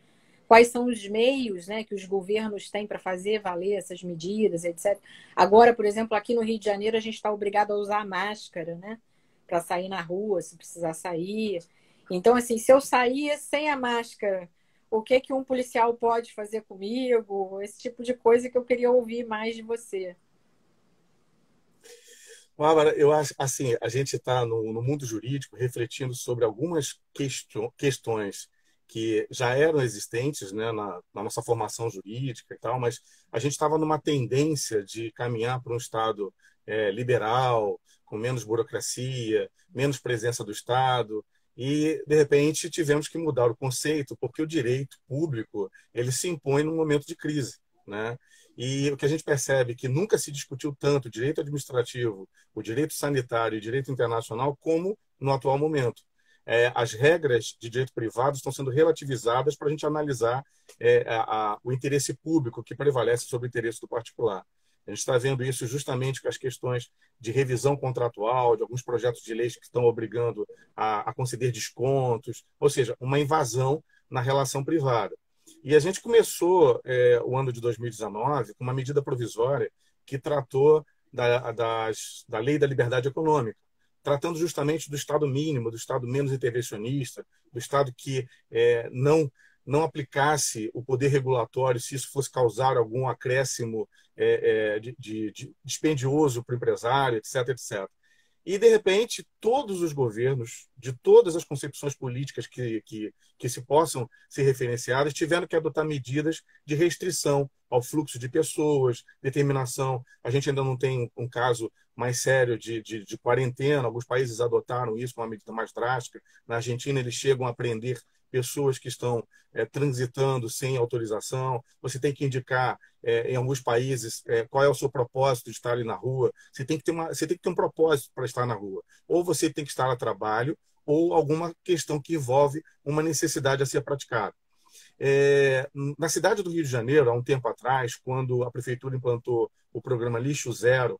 Quais são os meios, né, que os governos têm para fazer valer essas medidas, etc. Agora, por exemplo, aqui no Rio de Janeiro, a gente está obrigado a usar máscara, né, para sair na rua, se precisar sair. Então, assim, se eu sair sem a máscara, o que que um policial pode fazer comigo? Esse tipo de coisa que eu queria ouvir mais de você. Bárbara, eu acho assim, a gente está no mundo jurídico refletindo sobre algumas questões que já eram existentes, né, na nossa formação jurídica e tal, mas a gente estava numa tendência de caminhar para um Estado liberal, com menos burocracia, menos presença do Estado, e de repente tivemos que mudar o conceito, porque o direito público ele se impõe num momento de crise, né? E o que a gente percebe é que nunca se discutiu tanto o direito administrativo, o direito sanitário e o direito internacional como no atual momento. As regras de direito privado estão sendo relativizadas para a gente analisar o interesse público que prevalece sobre o interesse do particular. A gente está vendo isso justamente com as questões de revisão contratual, de alguns projetos de leis que estão obrigando a conceder descontos, ou seja, uma invasão na relação privada. E a gente começou o ano de 2019 com uma medida provisória que tratou da Lei da Liberdade Econômica, tratando justamente do Estado mínimo, do Estado menos intervencionista, do Estado que não aplicasse o poder regulatório se isso fosse causar algum acréscimo de dispendioso para o empresário, etc, etc. E, de repente, todos os governos, de todas as concepções políticas que se possam ser referenciadas, tiveram que adotar medidas de restrição ao fluxo de pessoas, determinação. A gente ainda não tem um caso mais sério de quarentena, alguns países adotaram isso com uma medida mais drástica. Na Argentina, eles chegam a prender pessoas que estão transitando sem autorização, você tem que indicar, em alguns países, qual é o seu propósito de estar ali na rua. Você tem que ter um propósito para estar na rua. Ou você tem que estar a trabalho, ou alguma questão que envolve uma necessidade a ser praticada. Na cidade do Rio de Janeiro, há um tempo atrás, quando a prefeitura implantou o programa Lixo Zero,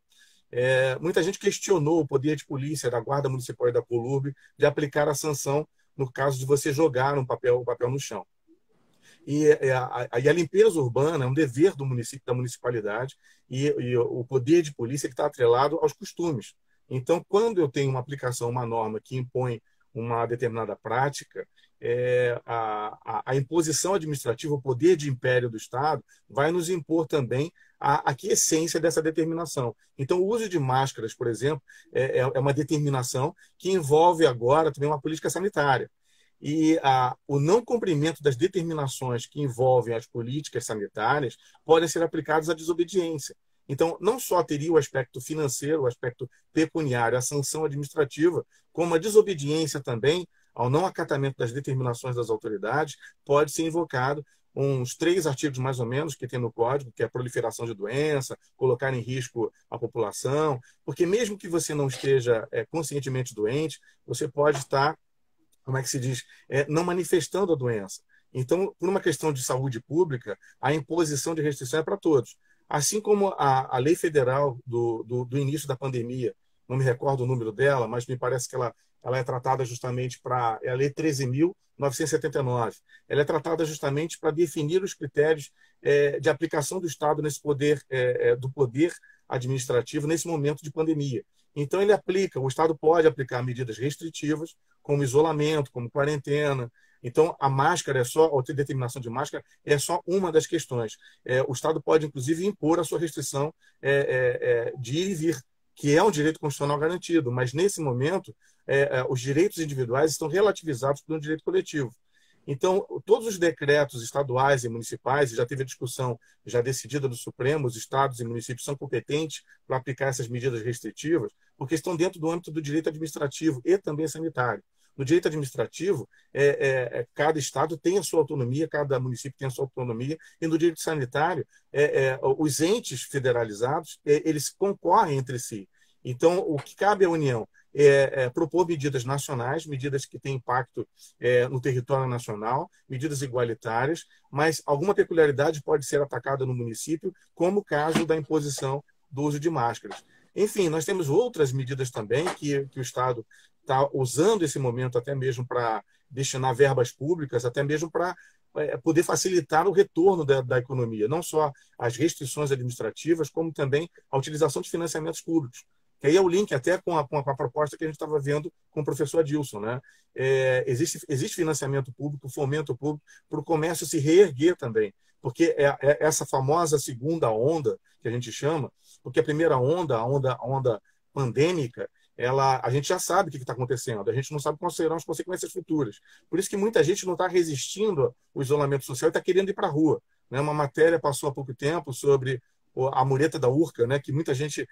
muita gente questionou o poder de polícia da Guarda Municipal e da Colurb de aplicar a sanção no caso de você jogar o papel no chão. A limpeza urbana é um dever do município, da municipalidade, e o poder de polícia está atrelado aos costumes. Então, quando eu tenho uma aplicação, uma norma que impõe uma determinada prática, a imposição administrativa, o poder de império do Estado, vai nos impor também a quiescência dessa determinação. Então, o uso de máscaras, por exemplo, é uma determinação que envolve agora também uma política sanitária. E o não cumprimento das determinações que envolvem as políticas sanitárias podem ser aplicados à desobediência. Então, não só teria o aspecto financeiro, o aspecto pecuniário, a sanção administrativa, como a desobediência também ao não acatamento das determinações das autoridades, pode ser invocado uns 3 artigos mais ou menos que tem no Código, que é a proliferação de doença, colocar em risco a população, porque mesmo que você não esteja conscientemente doente, você pode estar, como é que se diz, não manifestando a doença. Então, por uma questão de saúde pública, a imposição de restrição é para todos. Assim como a lei federal do início da pandemia, não me recordo o número dela, mas me parece que ela é tratada justamente para... É a Lei 13.979. Ela é tratada justamente para definir os critérios de aplicação do Estado nesse poder, do poder administrativo nesse momento de pandemia. Então, o Estado pode aplicar medidas restritivas, como isolamento, como quarentena. Então, a máscara a determinação de máscara é só uma das questões. O Estado pode, inclusive, impor a sua restrição de ir e vir, que é um direito constitucional garantido, mas, nesse momento, os direitos individuais estão relativizados por um direito coletivo. Então, todos os decretos estaduais e municipais, e já teve a discussão já decidida do Supremo, os estados e municípios são competentes para aplicar essas medidas restritivas, porque estão dentro do âmbito do direito administrativo e também sanitário. No direito administrativo, cada estado tem a sua autonomia, cada município tem a sua autonomia, e no direito sanitário, os entes federalizados, eles concorrem entre si. Então, o que cabe à União propor medidas nacionais, medidas que têm impacto no território nacional, medidas igualitárias, mas alguma peculiaridade pode ser atacada no município, como o caso da imposição do uso de máscaras. Enfim, nós temos outras medidas também que o Estado está usando esse momento até mesmo para destinar verbas públicas, até mesmo para poder facilitar o retorno da economia, não só as restrições administrativas, como também a utilização de financiamentos públicos. Que aí é o link até com a proposta que a gente estava vendo com o professor Adilson. Né? Existe financiamento público, fomento público, para o comércio se reerguer também. Porque essa famosa segunda onda, que a gente chama, porque a primeira onda, a onda pandêmica, a gente já sabe o que está acontecendo, a gente não sabe quais serão as consequências futuras. Por isso que muita gente não está resistindo ao isolamento social e está querendo ir para a rua. Né? Uma matéria passou há pouco tempo sobre a mureta da Urca, né, que muita gente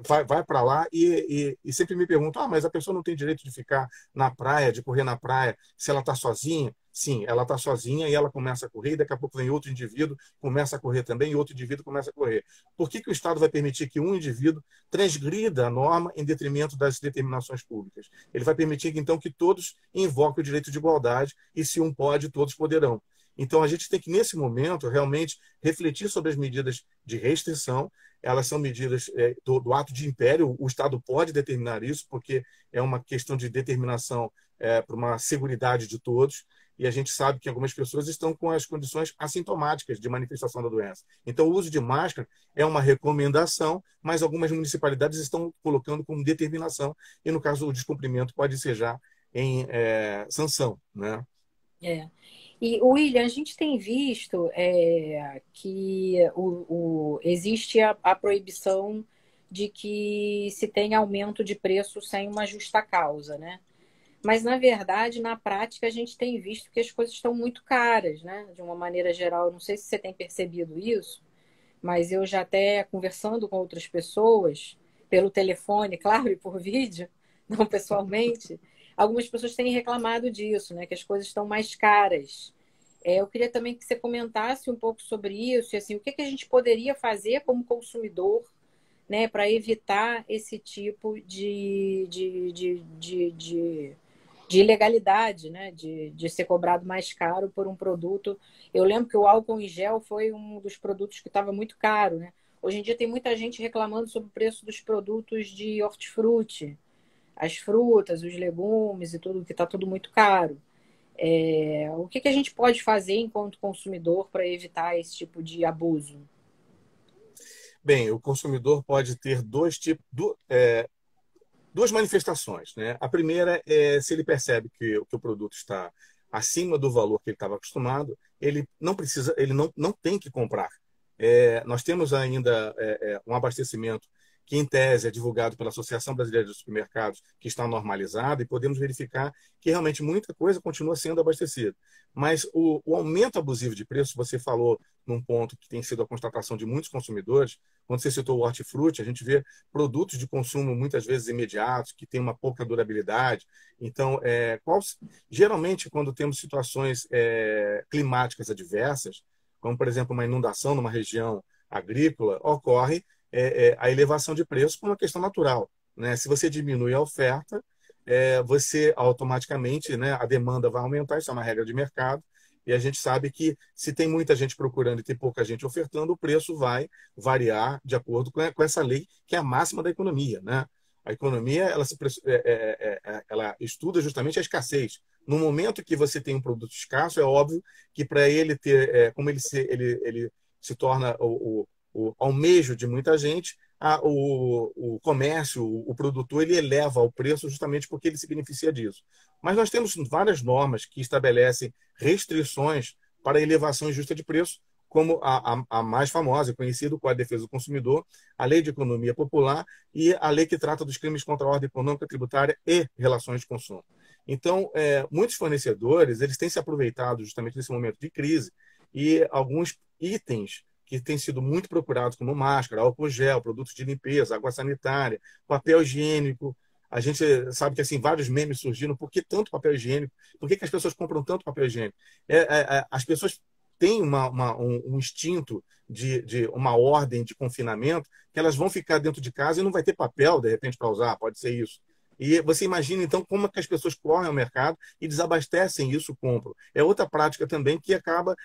vai para lá e sempre me pergunta, mas a pessoa não tem direito de ficar na praia, de correr na praia, se ela está sozinha? Sim, ela está sozinha e ela começa a correr, e daqui a pouco vem outro indivíduo, começa a correr também, e outro indivíduo começa a correr. Por que o Estado vai permitir que um indivíduo transgrida a norma em detrimento das determinações públicas? Ele vai permitir, então, que todos invoquem o direito de igualdade, e se um pode, todos poderão. Então, a gente tem que, nesse momento, realmente refletir sobre as medidas de restrição. Elas são medidas do ato de império. O Estado pode determinar isso, porque é uma questão de determinação para uma seguridade de todos. E a gente sabe que algumas pessoas estão com as condições assintomáticas de manifestação da doença. Então, o uso de máscara é uma recomendação, mas algumas municipalidades estão colocando como determinação. E, no caso, o descumprimento pode ser já em sanção, né? E, William, a gente tem visto que existe a proibição de que se tenha aumento de preço sem uma justa causa, né? Mas, na verdade, na prática, a gente tem visto que as coisas estão muito caras, né? De uma maneira geral, não sei se você tem percebido isso, mas eu já até conversando com outras pessoas, pelo telefone, claro, e por vídeo, não pessoalmente, algumas pessoas têm reclamado disso, né? Que as coisas estão mais caras. Eu queria também que você comentasse um pouco sobre isso, e assim, o que que a gente poderia fazer como consumidor, né, para evitar esse tipo de ilegalidade, né, de ser cobrado mais caro por um produto. Eu lembro que o álcool em gel foi um dos produtos que estava muito caro, né? Hoje em dia tem muita gente reclamando sobre o preço dos produtos de hortifruti, as frutas, os legumes e tudo, que está tudo muito caro. O que que a gente pode fazer enquanto consumidor para evitar esse tipo de abuso? Bem, o consumidor pode ter duas manifestações, né? A primeira é se ele percebe que o produto está acima do valor que ele estava acostumado, ele não precisa, ele não tem que comprar. Nós temos ainda um abastecimento que, em tese, é divulgado pela Associação Brasileira de Supermercados, que está normalizado, e podemos verificar que realmente muita coisa continua sendo abastecida. Mas o aumento abusivo de preço, você falou num ponto que tem sido a constatação de muitos consumidores, quando você citou o hortifruti, a gente vê produtos de consumo muitas vezes imediatos, que têm uma pouca durabilidade. Então, geralmente, quando temos situações climáticas adversas, como, por exemplo, uma inundação numa região agrícola, ocorre a elevação de preço por uma questão natural, né? Se você diminui a oferta, você automaticamente, né, a demanda vai aumentar, isso é uma regra de mercado, e a gente sabe que se tem muita gente procurando e tem pouca gente ofertando, o preço vai variar de acordo com essa lei, que é a máxima da economia, né? A economia ela estuda justamente a escassez. No momento que você tem um produto escasso, é óbvio que para ele ter, como ele se torna o almejo de muita gente, o comércio, o produtor, ele eleva o preço justamente porque ele se beneficia disso. Mas nós temos várias normas que estabelecem restrições para a elevação injusta de preço, como a mais famosa, conhecida como a Defesa do Consumidor, a Lei de Economia Popular e a lei que trata dos crimes contra a ordem econômica, tributária e relações de consumo. Então, muitos fornecedores eles têm se aproveitado justamente desse momento de crise e alguns itens que têm sido muito procurados, como máscara, álcool gel, produtos de limpeza, água sanitária, papel higiênico. A gente sabe que assim vários memes surgiram. Por que tanto papel higiênico? Por que as pessoas compram tanto papel higiênico? As pessoas têm um instinto de uma ordem de confinamento que elas vão ficar dentro de casa e não vai ter papel, de repente, para usar. Pode ser isso. E você imagina, então, como é que as pessoas correm ao mercado e desabastecem isso, compram. É outra prática também que acaba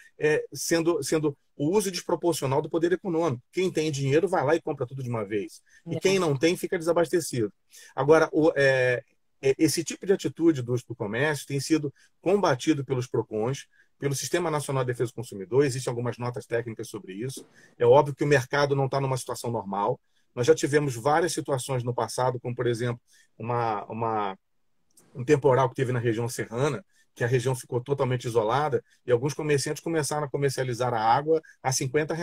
sendo o uso desproporcional do poder econômico. Quem tem dinheiro vai lá e compra tudo de uma vez. E quem não tem fica desabastecido. Agora, esse tipo de atitude do comércio tem sido combatido pelos PROCONs, pelo Sistema Nacional de Defesa do Consumidor. Existem algumas notas técnicas sobre isso. É óbvio que o mercado não está numa situação normal. Nós já tivemos várias situações no passado, como, por exemplo, um temporal que teve na região serrana, que a região ficou totalmente isolada, e alguns comerciantes começaram a comercializar a água a R$ 50.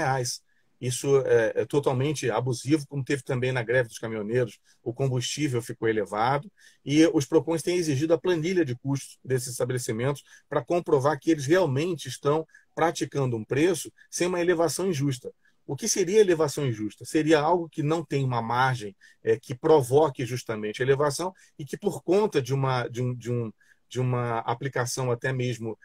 Isso é totalmente abusivo, como teve também na greve dos caminhoneiros, o combustível ficou elevado, e os PROCONs têm exigido a planilha de custos desses estabelecimentos para comprovar que eles realmente estão praticando um preço sem uma elevação injusta. O que seria elevação injusta? Seria algo que não tem uma margem que provoque justamente a elevação e que, por conta de uma aplicação até mesmo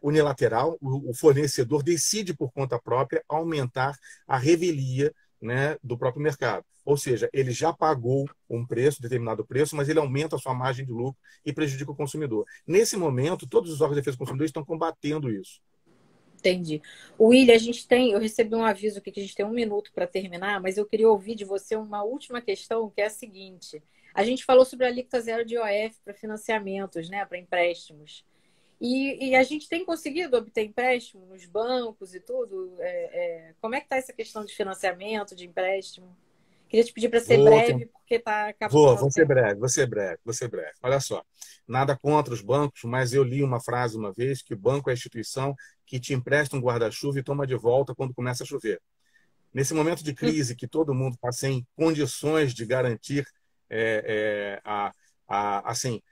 unilateral, o fornecedor decide por conta própria aumentar a revelia, né, do próprio mercado. Ou seja, ele já pagou um preço, determinado preço, mas ele aumenta a sua margem de lucro e prejudica o consumidor. Nesse momento, todos os órgãos de defesa do consumidor estão combatendo isso. Entendi. William, eu recebi um aviso aqui que a gente tem 1 minuto para terminar, mas eu queria ouvir de você uma última questão, que é a seguinte. A gente falou sobre a alíquota zero de IOF para financiamentos, né, para empréstimos. E a gente tem conseguido obter empréstimo nos bancos e tudo? Como é que está essa questão de financiamento, de empréstimo? Queria te pedir para ser breve, porque está acabando. Vou ser breve, vou ser breve. Olha só, nada contra os bancos, mas eu li uma frase uma vez que o banco é a instituição que te empresta um guarda-chuva e toma de volta quando começa a chover. Nesse momento de crise que todo mundo está sem condições de garantir assim,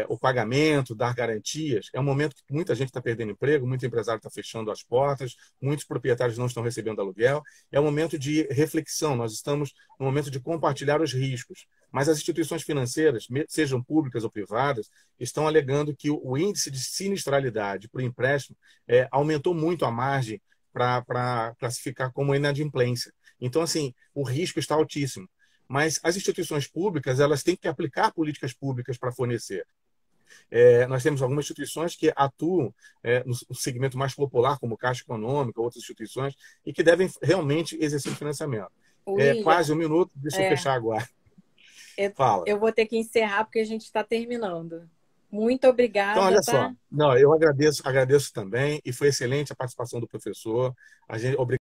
o pagamento, dar garantias, é um momento que muita gente está perdendo emprego, muito empresário está fechando as portas, muitos proprietários não estão recebendo aluguel. É um momento de reflexão, nós estamos no momento de compartilhar os riscos. Mas as instituições financeiras, sejam públicas ou privadas, estão alegando que o índice de sinistralidade para o empréstimo aumentou muito a margem para classificar como inadimplência. Então, assim, o risco está altíssimo. Mas as instituições públicas, elas têm que aplicar políticas públicas para fornecer. Nós temos algumas instituições que atuam no segmento mais popular, como Caixa Econômica, outras instituições, e que devem realmente exercer o financiamento. William, Quase um minuto, deixa eu fechar agora. Fala. Eu vou ter que encerrar porque a gente está terminando. Muito obrigada. Então, olha tá? só. Não, eu agradeço também, e foi excelente a participação do professor. Obrigado.